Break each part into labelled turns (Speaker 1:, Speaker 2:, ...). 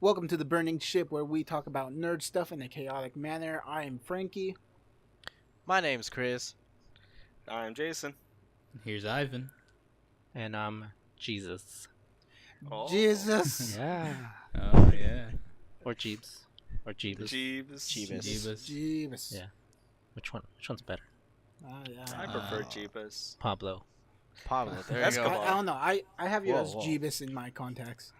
Speaker 1: Welcome to the Burning Ship, where we talk about nerd stuff in a chaotic manner. I am Frankie.
Speaker 2: My name's Chris.
Speaker 3: I'm Jason.
Speaker 4: Here's Ivan.
Speaker 5: And Jesus.
Speaker 3: Oh.
Speaker 1: Jesus.
Speaker 5: Yeah.
Speaker 4: Oh, yeah.
Speaker 5: Or Jeebs. Or Jeebus.
Speaker 4: Jeebus.
Speaker 5: Yeah. Which one? Which one's better?
Speaker 3: I prefer Jeebus.
Speaker 5: Pablo.
Speaker 2: Pablo, there
Speaker 3: That's
Speaker 2: you
Speaker 3: cool.
Speaker 2: go.
Speaker 1: I don't know. I have you as
Speaker 2: Whoa.
Speaker 1: Jeebus in my contacts.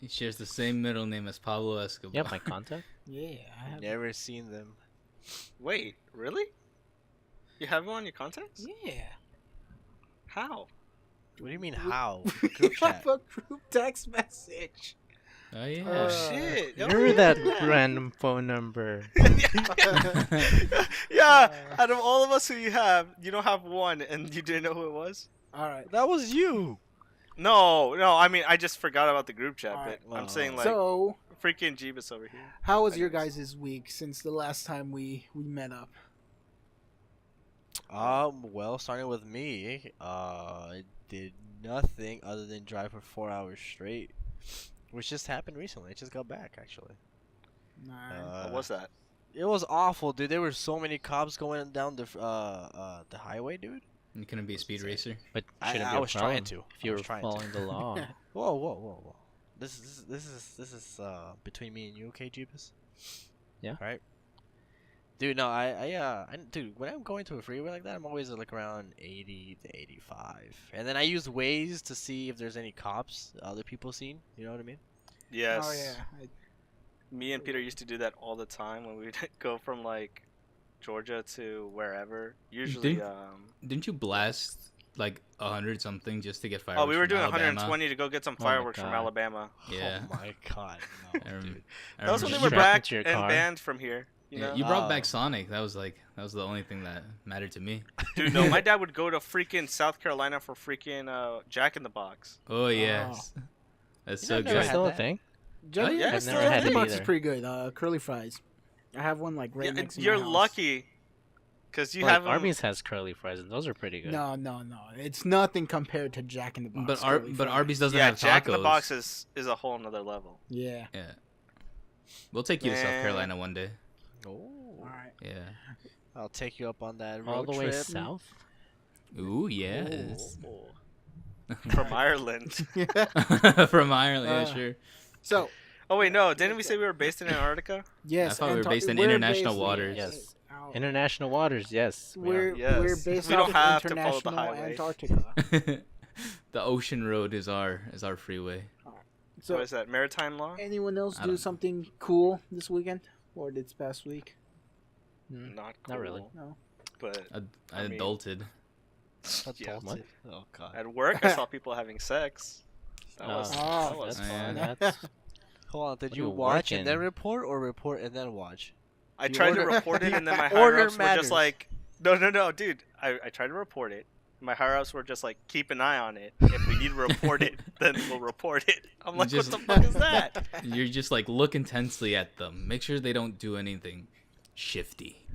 Speaker 4: He shares the same middle name as Pablo Escobar.
Speaker 5: You have my contact?
Speaker 1: Yeah, I have.
Speaker 2: Never seen them.
Speaker 3: Wait, really? You have him on your contacts?
Speaker 1: Yeah.
Speaker 3: How?
Speaker 2: What do you mean, how?
Speaker 1: We
Speaker 2: Group
Speaker 1: have
Speaker 2: chat.
Speaker 1: a group text message.
Speaker 4: Oh, yeah.
Speaker 3: Oh shit!
Speaker 5: You're that random phone number.
Speaker 3: Yeah, out of all of us who you don't have one, and you didn't know who it was.
Speaker 1: All right.
Speaker 2: That was you.
Speaker 3: No. I mean, I just forgot about the group chat.
Speaker 1: Alright.
Speaker 3: But I'm saying like
Speaker 1: So,
Speaker 3: freaking Jeebus over here.
Speaker 1: how was your guys' week since the last time we met up?
Speaker 2: Well, starting with me, I did nothing other than drive for 4 hours straight, which just happened recently. I just got back, actually.
Speaker 1: Nah.
Speaker 3: What was that?
Speaker 2: It was awful, dude. There were so many cops going down the highway, dude.
Speaker 4: You couldn't be a speed racer.
Speaker 5: But
Speaker 2: I-
Speaker 5: shouldn't
Speaker 2: I
Speaker 5: be a
Speaker 2: was
Speaker 5: problem
Speaker 2: trying to.
Speaker 5: if you
Speaker 2: I
Speaker 5: were
Speaker 2: was trying to.
Speaker 5: following the law.
Speaker 2: Whoa. This is between me and you, okay, Jeebus?
Speaker 5: Yeah.
Speaker 2: Right. Dude, no, dude, when I'm going to a freeway like that, I'm always like around 80 to 85, and then I use Waze to see if there's any cops other people seen. You know what I mean?
Speaker 3: Yes.
Speaker 1: Oh yeah.
Speaker 3: Me and Peter used to do that all the time when we'd go from like Georgia to wherever. Usually,
Speaker 4: Didn't you blast like 100 something just to get
Speaker 3: oh,
Speaker 4: fireworks?
Speaker 3: we were
Speaker 4: from
Speaker 3: doing
Speaker 4: Alabama?
Speaker 3: 120 to go get some
Speaker 5: Oh my
Speaker 3: fireworks from
Speaker 5: God.
Speaker 3: Alabama.
Speaker 4: Yeah.
Speaker 2: Oh my God, no,
Speaker 4: I rem-
Speaker 2: dude.
Speaker 4: I
Speaker 3: That was when they
Speaker 4: remember
Speaker 3: were
Speaker 5: Strapped
Speaker 3: back
Speaker 5: to your
Speaker 3: and
Speaker 5: car.
Speaker 3: banned from here. You
Speaker 4: Yeah,
Speaker 3: know?
Speaker 4: you brought
Speaker 2: Oh.
Speaker 4: back Sonic. That was the only thing that mattered to me.
Speaker 3: Dude, no, my dad would go to freaking South Carolina for freaking Jack in the Box.
Speaker 4: Oh yes, that's so
Speaker 2: I've
Speaker 5: Is
Speaker 2: never
Speaker 5: that
Speaker 4: good.
Speaker 2: had
Speaker 5: still a
Speaker 2: that.
Speaker 5: thing?
Speaker 1: Jack,
Speaker 3: yeah,
Speaker 5: I've never had it
Speaker 1: box is
Speaker 5: either.
Speaker 1: pretty good. Curly fries. I have one like right
Speaker 3: Yeah,
Speaker 1: next to
Speaker 3: you're
Speaker 1: my house.
Speaker 3: lucky, cause you
Speaker 5: Like,
Speaker 3: have 'em-
Speaker 5: Arby's has curly fries, and those are pretty good.
Speaker 1: No. It's nothing compared to Jack in the Box.
Speaker 4: But
Speaker 1: curly
Speaker 4: but
Speaker 1: fries.
Speaker 4: Arby's doesn't
Speaker 3: Yeah,
Speaker 4: have tacos.
Speaker 3: Jack in the Box is a whole nother level.
Speaker 1: Yeah.
Speaker 4: Yeah, we'll take you to South
Speaker 3: Man.
Speaker 4: Carolina one day.
Speaker 2: Oh,
Speaker 1: All right.
Speaker 4: Yeah.
Speaker 2: I'll take you up on that road
Speaker 5: All the way
Speaker 2: trip.
Speaker 5: south?
Speaker 4: Ooh yes.
Speaker 3: From Ireland.
Speaker 4: From Ireland, yeah,
Speaker 1: Uh,
Speaker 4: sure.
Speaker 1: So
Speaker 3: Oh wait, no, didn't we say we were based in Antarctica?
Speaker 1: yes,
Speaker 4: I thought we were based in
Speaker 1: we're
Speaker 4: international
Speaker 1: based-
Speaker 4: waters.
Speaker 5: Yes.
Speaker 1: out-
Speaker 5: International waters, yes. we are.
Speaker 1: We're
Speaker 3: Yes.
Speaker 1: based
Speaker 3: We
Speaker 1: out
Speaker 3: don't
Speaker 1: of
Speaker 3: have to follow the
Speaker 1: international
Speaker 3: highway.
Speaker 1: Antarctica.
Speaker 4: The ocean road is our freeway.
Speaker 1: So
Speaker 3: What is that? Maritime law?
Speaker 1: anyone else
Speaker 4: I
Speaker 1: do
Speaker 4: don't-
Speaker 1: something cool this weekend or this past week?
Speaker 5: Mm,
Speaker 3: Not cool.
Speaker 5: Not really.
Speaker 1: No.
Speaker 3: But
Speaker 4: I
Speaker 3: I mean-
Speaker 4: adulted.
Speaker 3: yeah.
Speaker 2: Adulted. Oh God.
Speaker 3: At work, I saw people having sex. That was
Speaker 1: Oh,
Speaker 3: that was
Speaker 5: that's
Speaker 4: fun.
Speaker 5: fun. That's
Speaker 2: Hold on, did
Speaker 5: What
Speaker 2: you
Speaker 5: are you
Speaker 2: watch and then
Speaker 5: working?
Speaker 2: report, or report and then watch?
Speaker 3: I
Speaker 2: You
Speaker 3: tried to
Speaker 2: order-
Speaker 3: report it, and then my
Speaker 2: Order
Speaker 3: higher ups were
Speaker 2: matters.
Speaker 3: just like, no, dude. I tried to report it. My higher ups were just like, keep an eye on it. If we need to report it, then we'll report it. I'm like,
Speaker 4: Just-
Speaker 3: what the fuck is that?
Speaker 4: You're just like look intensely at them. Make sure they don't do anything shifty.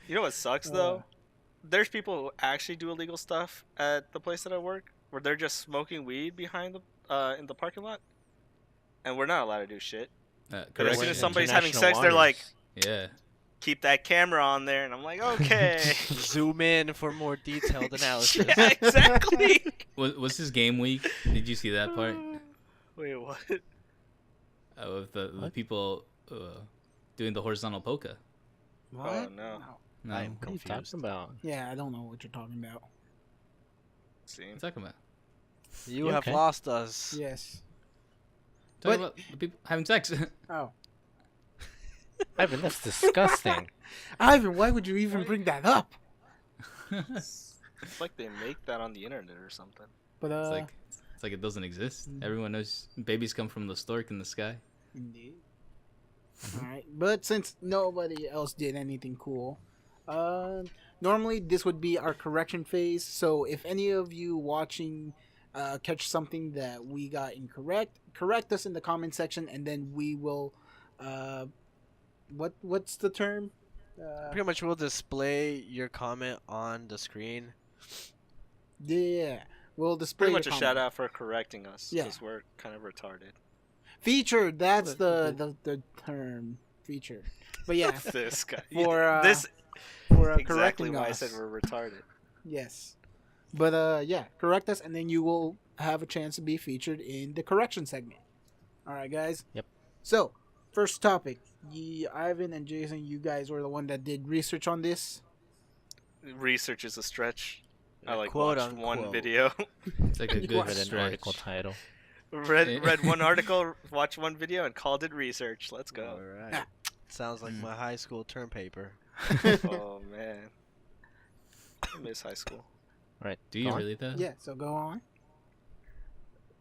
Speaker 3: You know what sucks though? There's people who actually do illegal stuff at the place that I work, where they're just smoking weed behind the in the parking lot, and we're not allowed to do shit. But as soon
Speaker 4: correction.
Speaker 3: as somebody's having
Speaker 5: International
Speaker 3: sex, they're like,
Speaker 5: waters.
Speaker 4: Yeah.
Speaker 3: keep that camera on there, and I'm like, okay.
Speaker 2: Zoom in for more detailed analysis.
Speaker 3: Yeah, exactly.
Speaker 4: Was this game week? Did you see that part?
Speaker 3: Wait, what?
Speaker 4: Of the
Speaker 5: What?
Speaker 4: people doing the horizontal polka.
Speaker 3: Oh no.
Speaker 4: No.
Speaker 2: I'm
Speaker 5: What are you
Speaker 2: confused.
Speaker 5: talking about?
Speaker 1: Yeah, I don't know what you're talking about.
Speaker 3: See?
Speaker 4: What are you talking about?
Speaker 2: You
Speaker 5: You
Speaker 2: have
Speaker 5: okay?
Speaker 2: lost us.
Speaker 1: Yes.
Speaker 4: Talking
Speaker 1: But-
Speaker 4: about the people having sex.
Speaker 1: Oh,
Speaker 5: Ivan, that's disgusting.
Speaker 1: Ivan, why would you even bring that up?
Speaker 3: It's like they make that on the internet or something.
Speaker 1: But
Speaker 4: it's like it doesn't exist. Everyone knows babies come from the stork in the sky.
Speaker 1: indeed. All right, but since nobody else did anything cool, normally this would be our correction phase. So if any of you watching catch something that we got incorrect, correct us in the comment section, and then we will. What's the term?
Speaker 2: Pretty much, we'll display your comment on the screen.
Speaker 1: Yeah, we'll display
Speaker 3: Pretty much
Speaker 1: your
Speaker 3: a
Speaker 1: comment.
Speaker 3: shout out for correcting us.
Speaker 1: Yeah.
Speaker 3: Because we're kind of retarded.
Speaker 1: Featured. That's the term. Featured. But yeah,
Speaker 3: This guy.
Speaker 1: for
Speaker 3: This
Speaker 1: correcting
Speaker 3: exactly why I
Speaker 1: us.
Speaker 3: said we're retarded.
Speaker 1: Yes. But yeah, correct us, and then you will have a chance to be featured in the correction segment. All right, guys.
Speaker 5: Yep.
Speaker 1: So, first topic. Ivan and Jason, you guys were the one that did research on this.
Speaker 3: Research is a stretch. I like
Speaker 2: Quote,
Speaker 3: watched
Speaker 2: unquote.
Speaker 3: one video,
Speaker 4: It's like a
Speaker 1: You
Speaker 4: good
Speaker 1: read
Speaker 5: Read an
Speaker 4: stretch.
Speaker 5: article title.
Speaker 3: read one article, watched one video, and called it research. Let's go.
Speaker 2: All right. Sounds like my high school term paper.
Speaker 3: Oh man, I miss high school.
Speaker 5: Right.
Speaker 4: Do you
Speaker 5: go on.
Speaker 4: really though?
Speaker 1: Yeah, so go on.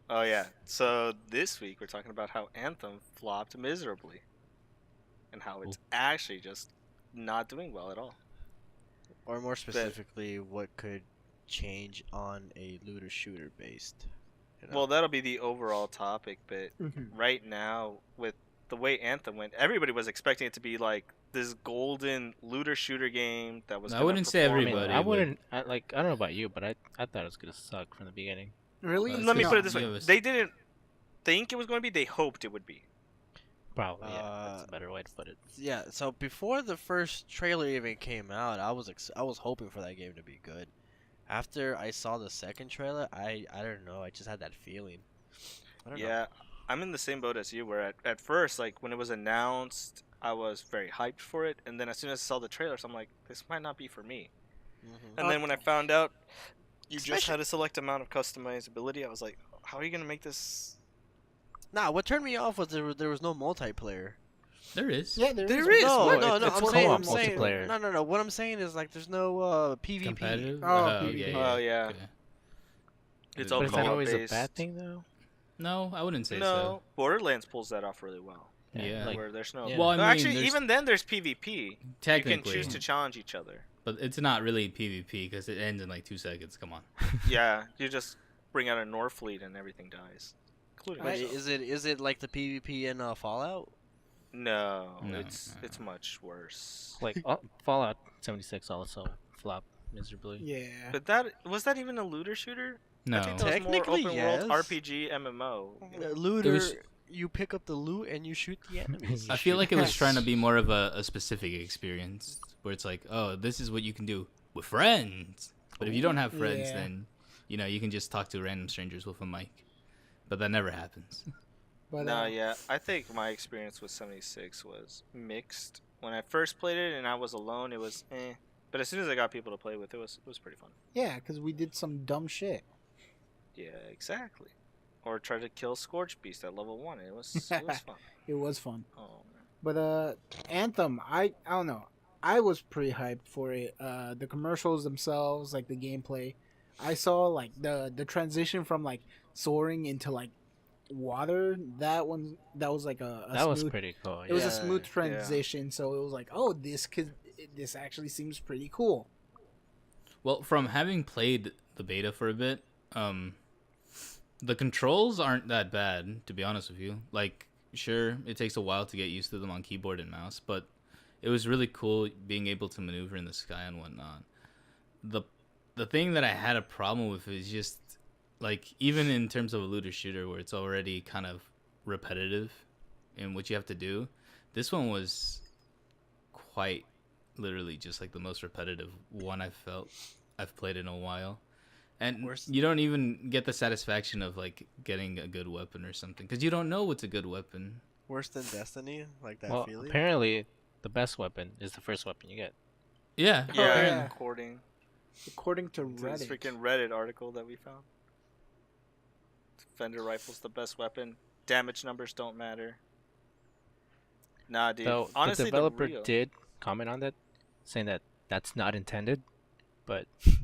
Speaker 3: Oh yeah. So this week we're talking about how Anthem flopped miserably, and how it's actually just not doing well at all.
Speaker 2: Or more specifically, what could change on a looter shooter based?
Speaker 3: Well, that'll be the overall topic, but
Speaker 1: Mm-hmm.
Speaker 3: right now, with the way Anthem went, everybody was expecting it to be like this golden looter shooter game that was.
Speaker 4: I
Speaker 3: gonna
Speaker 4: wouldn't say
Speaker 3: perform-
Speaker 5: I mean,
Speaker 4: everybody,
Speaker 5: I
Speaker 4: but-
Speaker 5: wouldn't. I don't know about you, but I thought it was gonna suck from the beginning.
Speaker 1: Really?
Speaker 4: Well,
Speaker 3: Let me
Speaker 4: No.
Speaker 3: put it this way:
Speaker 4: Yeah, it was-
Speaker 3: they didn't think it was going to be. They hoped it would be.
Speaker 5: Probably, yeah. That's a better way to put it.
Speaker 2: Yeah, so before the first trailer even came out, I was hoping for that game to be good. After I saw the second trailer, I don't know, I just had that feeling. I don't know.
Speaker 3: Yeah, I'm in the same boat as you. Where at first, like when it was announced, I was very hyped for it, and then as soon as I saw the trailers, I'm like, this might not be for me.
Speaker 2: Mhm.
Speaker 3: And then when I found out you just
Speaker 2: Especially-
Speaker 3: had a select amount of customizability, I was like, how are you gonna make this?
Speaker 2: Nah, what turned me off was there was no multiplayer.
Speaker 4: There is.
Speaker 1: Yeah, there
Speaker 3: There
Speaker 1: is.
Speaker 3: is.
Speaker 2: No,
Speaker 3: What?
Speaker 2: no, no.
Speaker 3: It's
Speaker 2: I'm
Speaker 3: co-op
Speaker 2: saying,
Speaker 5: multiplayer.
Speaker 2: no. What I'm saying is like there's no PvP.
Speaker 4: Competitive.
Speaker 1: Oh,
Speaker 4: okay,
Speaker 1: PvP.
Speaker 3: Oh, yeah.
Speaker 4: Okay.
Speaker 3: It's
Speaker 4: But
Speaker 3: all
Speaker 5: But is that
Speaker 3: co-op
Speaker 5: always
Speaker 3: based.
Speaker 5: a bad thing, though?
Speaker 4: No, I wouldn't say
Speaker 3: No, Borderlands pulls that off really well.
Speaker 4: Yeah.
Speaker 5: Like,
Speaker 3: Where there's no.
Speaker 5: yeah.
Speaker 4: Well, I
Speaker 3: No,
Speaker 4: mean,
Speaker 3: actually,
Speaker 4: there's-
Speaker 3: even then, there's PvP.
Speaker 4: so.
Speaker 3: You
Speaker 4: Technically,
Speaker 3: can choose to challenge each other.
Speaker 4: but it's not really PvP because it ends in like 2 seconds. Come on.
Speaker 3: Yeah, you just bring out a Norfleet and everything dies, including
Speaker 2: Wait,
Speaker 3: yourself.
Speaker 2: is it like the PvP in Fallout?
Speaker 3: No,
Speaker 4: No,
Speaker 3: it's much worse.
Speaker 5: Like Fallout 76 also flopped miserably.
Speaker 1: Yeah.
Speaker 3: But that was that even a looter shooter?
Speaker 4: No.
Speaker 3: I think that was
Speaker 2: Technically,
Speaker 3: more open
Speaker 2: yes.
Speaker 3: world RPG MMO.
Speaker 2: Looter,
Speaker 4: was-
Speaker 2: you pick up the loot and you shoot the enemies.
Speaker 4: I feel like it was trying to be more of a specific experience where it's like, oh, this is what you can do with friends. But if you don't have friends,
Speaker 1: Yeah.
Speaker 4: then you can just talk to random strangers with a mic. But that never happens.
Speaker 1: But
Speaker 3: No, yeah, I think my experience with 76 was mixed. When I first played it and I was alone, it was eh. But as soon as I got people to play with, it was pretty fun.
Speaker 1: yeah, because we did some dumb shit.
Speaker 3: Yeah, exactly. Or try to kill Scorch Beast at level 1. It was fun.
Speaker 1: It was fun.
Speaker 3: Oh man.
Speaker 1: But Anthem, I don't know. I was pretty hyped for it. The commercials themselves, like the gameplay. I saw like the transition from like soaring into like water. That was like a
Speaker 5: That was
Speaker 1: smooth,
Speaker 5: pretty cool.
Speaker 1: it was a
Speaker 3: Yeah,
Speaker 1: smooth
Speaker 3: yeah.
Speaker 1: transition, so it was like, oh, this actually seems pretty cool.
Speaker 4: Well, from having played the beta for a bit, the controls aren't that bad, to be honest with you. Like, sure, it takes a while to get used to them on keyboard and mouse, but it was really cool being able to maneuver in the sky and whatnot. The thing that I had a problem with is just, like, even in terms of a looter shooter where it's already kind of repetitive in what you have to do, this one was quite literally just like the most repetitive one I've played in a while. And you don't even get the satisfaction of like getting a good weapon or something because you don't know what's a good weapon.
Speaker 2: Worse than Destiny, like that
Speaker 5: Well,
Speaker 2: feeling.
Speaker 5: apparently, the best weapon is the first weapon you get.
Speaker 4: Yeah,
Speaker 3: Yeah,
Speaker 1: yeah.
Speaker 3: according
Speaker 1: According to
Speaker 3: to this
Speaker 1: Reddit.
Speaker 3: freaking Reddit article that we found. Fender rifle's the best weapon. Damage numbers don't matter. Nah, dude.
Speaker 5: Though
Speaker 3: Honestly,
Speaker 5: the developer
Speaker 3: real-
Speaker 5: did comment on that, saying that that's not intended, but it's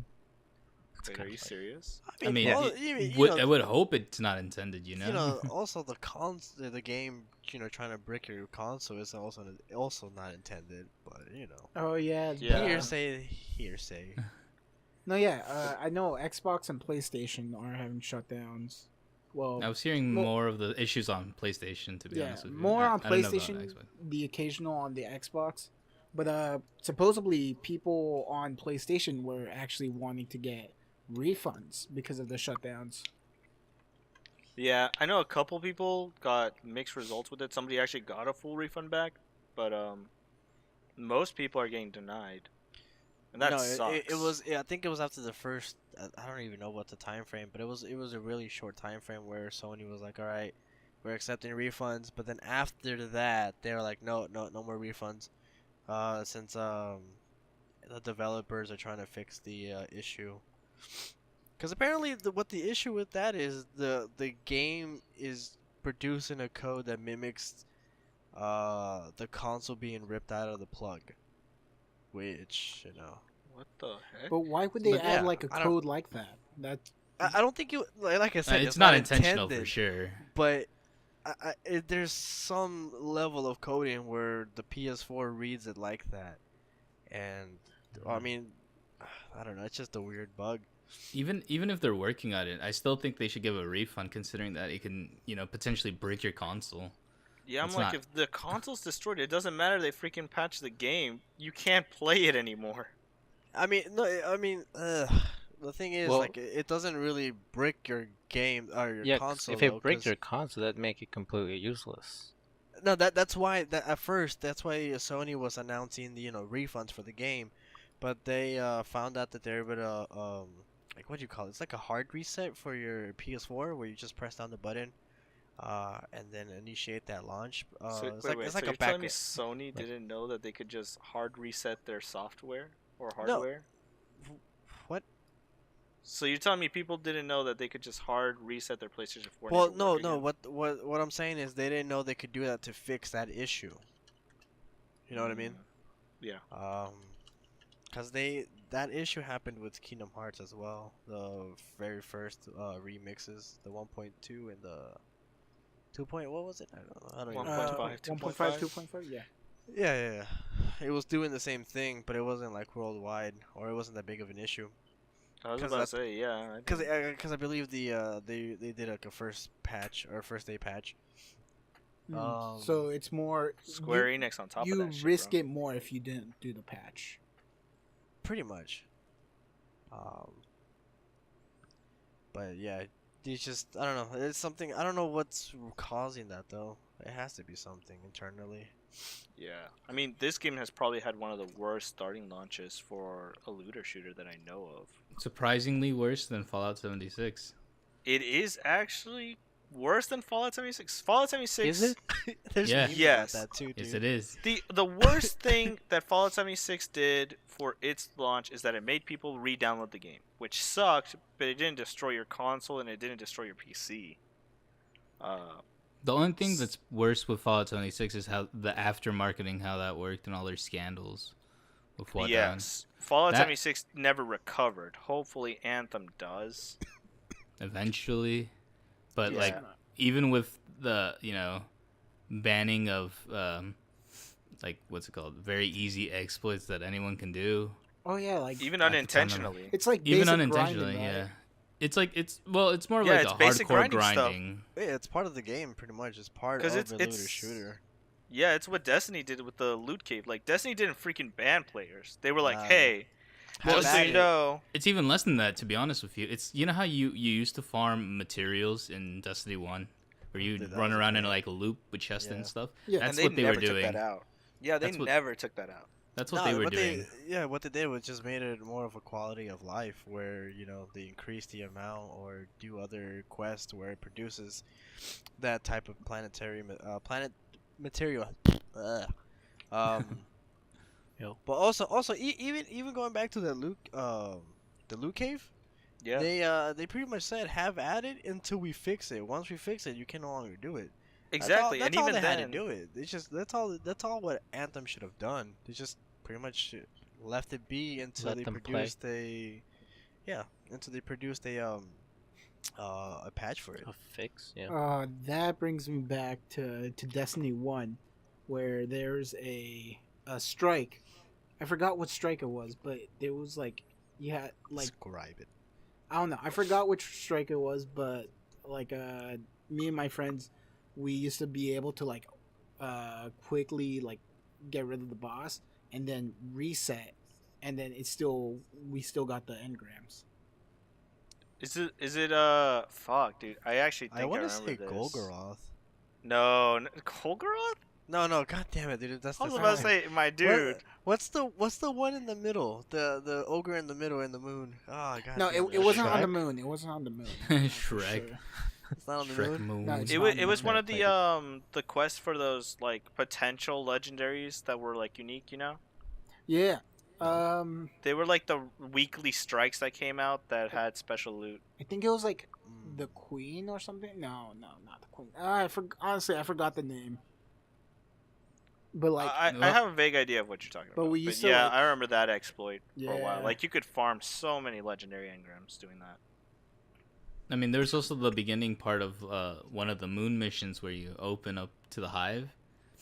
Speaker 3: Wait,
Speaker 5: kind
Speaker 3: are you
Speaker 5: of like,
Speaker 3: serious?
Speaker 4: I mean,
Speaker 2: all-
Speaker 4: I would hope it's not intended.
Speaker 2: you know, also the game, trying to brick your console is also not intended, but
Speaker 1: Oh yeah.
Speaker 3: Yeah.
Speaker 2: hearsay.
Speaker 1: No, yeah. I know Xbox and PlayStation are having shutdowns. Well,
Speaker 4: I was hearing
Speaker 1: Well-
Speaker 4: more of the issues on PlayStation, to be
Speaker 1: yeah,
Speaker 4: honest with you.
Speaker 1: more on
Speaker 4: I don't know about
Speaker 1: PlayStation,
Speaker 4: Xbox.
Speaker 1: the occasional on the Xbox. But supposedly people on PlayStation were actually wanting to get refunds because of the shutdowns.
Speaker 3: Yeah, I know a couple people got mixed results with it. Somebody actually got a full refund back, but most people are getting denied, and that
Speaker 2: No, it
Speaker 3: sucks.
Speaker 2: was. I think it was after the first. I don't even know what the time frame, but it was a really short time frame where Sony was like, all right, we're accepting refunds, but then after that they were like, no, no, no more refunds. Since the developers are trying to fix the issue. Because apparently, what the issue with that is the game is producing a code that mimics the console being ripped out of the plug, which
Speaker 3: What the heck?
Speaker 1: But why would they
Speaker 4: But
Speaker 1: add
Speaker 2: yeah,
Speaker 1: like a
Speaker 2: I don't
Speaker 1: code like that? That
Speaker 2: I don't think you like I said
Speaker 4: It's not intentional for sure.
Speaker 2: but there's some level of coding where the PS4 reads it like that, and I mean, I don't know, it's just a weird bug.
Speaker 4: Even if they're working on it, I still think they should give a refund, considering that it can, potentially break your console.
Speaker 3: Yeah, I'm
Speaker 4: It's
Speaker 3: like,
Speaker 4: not.
Speaker 3: if the console's destroyed, it doesn't matter. They freaking patch the game. You can't play it anymore.
Speaker 2: I mean, no, the thing is,
Speaker 5: Well,
Speaker 2: like, it doesn't really brick your game or your
Speaker 5: yeah, 'cause
Speaker 2: console
Speaker 5: if
Speaker 2: though,
Speaker 5: it breaks
Speaker 2: 'cause
Speaker 5: your console, that'd make it completely useless.
Speaker 2: no, that's why that at first that's why Sony was announcing the refunds for the game, but they found out that they're able to like what do you call it? It's like a hard reset for your PS4 where you just press down the button, and then initiate that launch.
Speaker 3: So
Speaker 2: It's
Speaker 3: wait,
Speaker 2: like
Speaker 3: wait.
Speaker 2: it's
Speaker 3: So
Speaker 2: like a
Speaker 3: you're telling me
Speaker 2: back.
Speaker 3: Sony
Speaker 5: Like,
Speaker 3: didn't know that they could just hard reset their software or
Speaker 2: No,
Speaker 3: hardware?
Speaker 2: what?
Speaker 3: So you're telling me people didn't know that they could just hard reset their PlayStation 4 and
Speaker 2: Well,
Speaker 3: it would
Speaker 2: no,
Speaker 3: work
Speaker 2: no.
Speaker 3: again?
Speaker 2: What I'm saying is they didn't know they could do that to fix that issue. You know what I mean?
Speaker 3: Yeah.
Speaker 2: Cause that issue happened with Kingdom Hearts as well. The very first remixes, the 1.2 and the 2. What was it? I don't know. I don't even know.
Speaker 3: 1.5,
Speaker 1: 1.5,
Speaker 3: 2.5.
Speaker 1: 2.5, yeah.
Speaker 2: Yeah. It was doing the same thing, but it wasn't like worldwide, or it wasn't that big of an issue.
Speaker 3: I was
Speaker 2: 'Cause
Speaker 3: about to
Speaker 2: that-
Speaker 3: say, yeah.
Speaker 2: Cause I believe they did like a first patch or first day patch.
Speaker 1: So it's more
Speaker 3: Square Enix on top of
Speaker 1: you
Speaker 3: that shit,
Speaker 1: risk
Speaker 3: bro.
Speaker 1: it more if you didn't do the patch.
Speaker 2: Pretty much. But yeah, it's just I don't know. It's something I don't know what's causing that though. It has to be something internally.
Speaker 3: Yeah. I mean, this game has probably had one of the worst starting launches for a looter shooter that I know of.
Speaker 4: Surprisingly worse than Fallout 76.
Speaker 3: It is actually worse than Fallout 76. Fallout 76
Speaker 5: Is it?
Speaker 2: There's
Speaker 4: Yeah.
Speaker 2: memes
Speaker 3: Yes.
Speaker 2: about that too, dude.
Speaker 4: Yes, it is.
Speaker 3: The worst thing that Fallout 76 did for its launch is that it made people re-download the game, which sucked, but it didn't destroy your console and it didn't destroy your PC.
Speaker 4: The only thing that's worse with Fallout 76 is how the after marketing, how that worked, and all their scandals with what
Speaker 3: Yes, Fallout
Speaker 4: That-
Speaker 3: 76 never recovered. Hopefully, Anthem does.
Speaker 4: eventually. But
Speaker 3: Yeah.
Speaker 4: like, even with the banning of like what's it called, very easy exploits that anyone can do,
Speaker 1: Oh yeah, like
Speaker 3: Even
Speaker 4: at the time of-
Speaker 3: unintentionally.
Speaker 1: it's like
Speaker 4: even
Speaker 1: basic
Speaker 4: unintentionally,
Speaker 1: grinding, right?
Speaker 4: yeah. It's like it's more
Speaker 3: Yeah,
Speaker 4: like
Speaker 3: it's
Speaker 4: a
Speaker 3: basic
Speaker 4: hardcore
Speaker 3: grinding stuff.
Speaker 4: grinding.
Speaker 2: Yeah, it's part of the game, pretty much. It's part
Speaker 3: 'Cause
Speaker 2: of
Speaker 3: it's-
Speaker 2: a looter
Speaker 3: it's-
Speaker 2: shooter.
Speaker 3: Yeah, it's what Destiny did with the loot cave. Like, Destiny didn't freaking ban players. They were like,
Speaker 2: Nah.
Speaker 3: hey,
Speaker 2: Have
Speaker 3: just so
Speaker 2: at
Speaker 3: you
Speaker 2: it.
Speaker 3: know.
Speaker 4: It's even less than that, to be honest with you. It's how you used to farm materials in Destiny 1, where you
Speaker 2: Dude, that
Speaker 4: run
Speaker 2: was
Speaker 4: around in
Speaker 2: great.
Speaker 4: like a loop with chests
Speaker 2: Yeah.
Speaker 4: and stuff.
Speaker 1: Yeah.
Speaker 4: That's
Speaker 3: and they
Speaker 4: what they
Speaker 3: never
Speaker 4: were doing.
Speaker 3: took that out. Yeah, they
Speaker 4: That's what-
Speaker 3: never took that out.
Speaker 4: That's what
Speaker 2: No,
Speaker 4: they were doing.
Speaker 2: what they did was just made it more of a quality of life, where they increase the amount or do other quests where it produces that type of planet material. Ugh.
Speaker 5: Yo.
Speaker 2: But also even going back to the loot cave,
Speaker 3: Yeah,
Speaker 2: they pretty much said have at it until we fix it. Once we fix it, you can no longer do it.
Speaker 3: exactly.
Speaker 2: That's
Speaker 3: and
Speaker 2: all
Speaker 3: even
Speaker 2: they
Speaker 3: then,
Speaker 2: had to do it. It's just that's all what Anthem should have done. They just pretty much left it be until
Speaker 5: Let
Speaker 2: they
Speaker 5: them play.
Speaker 2: produced a patch for it.
Speaker 5: A fix, yeah.
Speaker 1: That brings me back to Destiny 1, where there's a strike. I forgot what strike it was, but it was like you had like
Speaker 2: Describe it.
Speaker 1: I don't know. I forgot which strike it was, but like me and my friends, we used to be able to like quickly like get rid of the boss and then reset, and then we still got the engrams.
Speaker 3: Is it fuck, dude? I actually think
Speaker 2: I want to
Speaker 3: remember
Speaker 2: say
Speaker 3: this.
Speaker 2: Golgoroth.
Speaker 3: No, Golgoroth?
Speaker 2: No, god damn it, dude. That's
Speaker 3: I was
Speaker 2: the
Speaker 3: about to
Speaker 2: second.
Speaker 3: say, my dude.
Speaker 2: What's the one in the middle? The ogre in the middle in the moon. Oh god.
Speaker 1: No,
Speaker 2: damn
Speaker 1: it wasn't on the
Speaker 5: Shrek?
Speaker 1: moon. It wasn't on the moon. That's for
Speaker 4: Shrek.
Speaker 1: sure.
Speaker 2: It's not on the
Speaker 4: Shrek
Speaker 2: moon.
Speaker 4: Moon.
Speaker 1: No, it's
Speaker 3: It
Speaker 1: not
Speaker 3: was
Speaker 1: on
Speaker 3: it
Speaker 1: the
Speaker 3: was
Speaker 1: moon.
Speaker 3: one
Speaker 5: I
Speaker 3: of
Speaker 5: played
Speaker 3: the quests for those like potential legendaries that were like unique, you know?
Speaker 1: Yeah.
Speaker 3: They were like the weekly strikes that came out that had special loot.
Speaker 1: I think it was like
Speaker 2: Mm.
Speaker 1: the queen or something. No, not the queen. Honestly, I forgot the name. But like,
Speaker 3: I have a vague idea of what you're talking
Speaker 1: But
Speaker 3: about.
Speaker 1: we
Speaker 3: But
Speaker 1: used to,
Speaker 3: yeah,
Speaker 1: like-
Speaker 3: I remember that exploit for a while.
Speaker 1: Yeah.
Speaker 3: Like you could farm so many legendary engrams doing that.
Speaker 4: I mean, there's also the beginning part of one of the moon missions where you open up to the hive.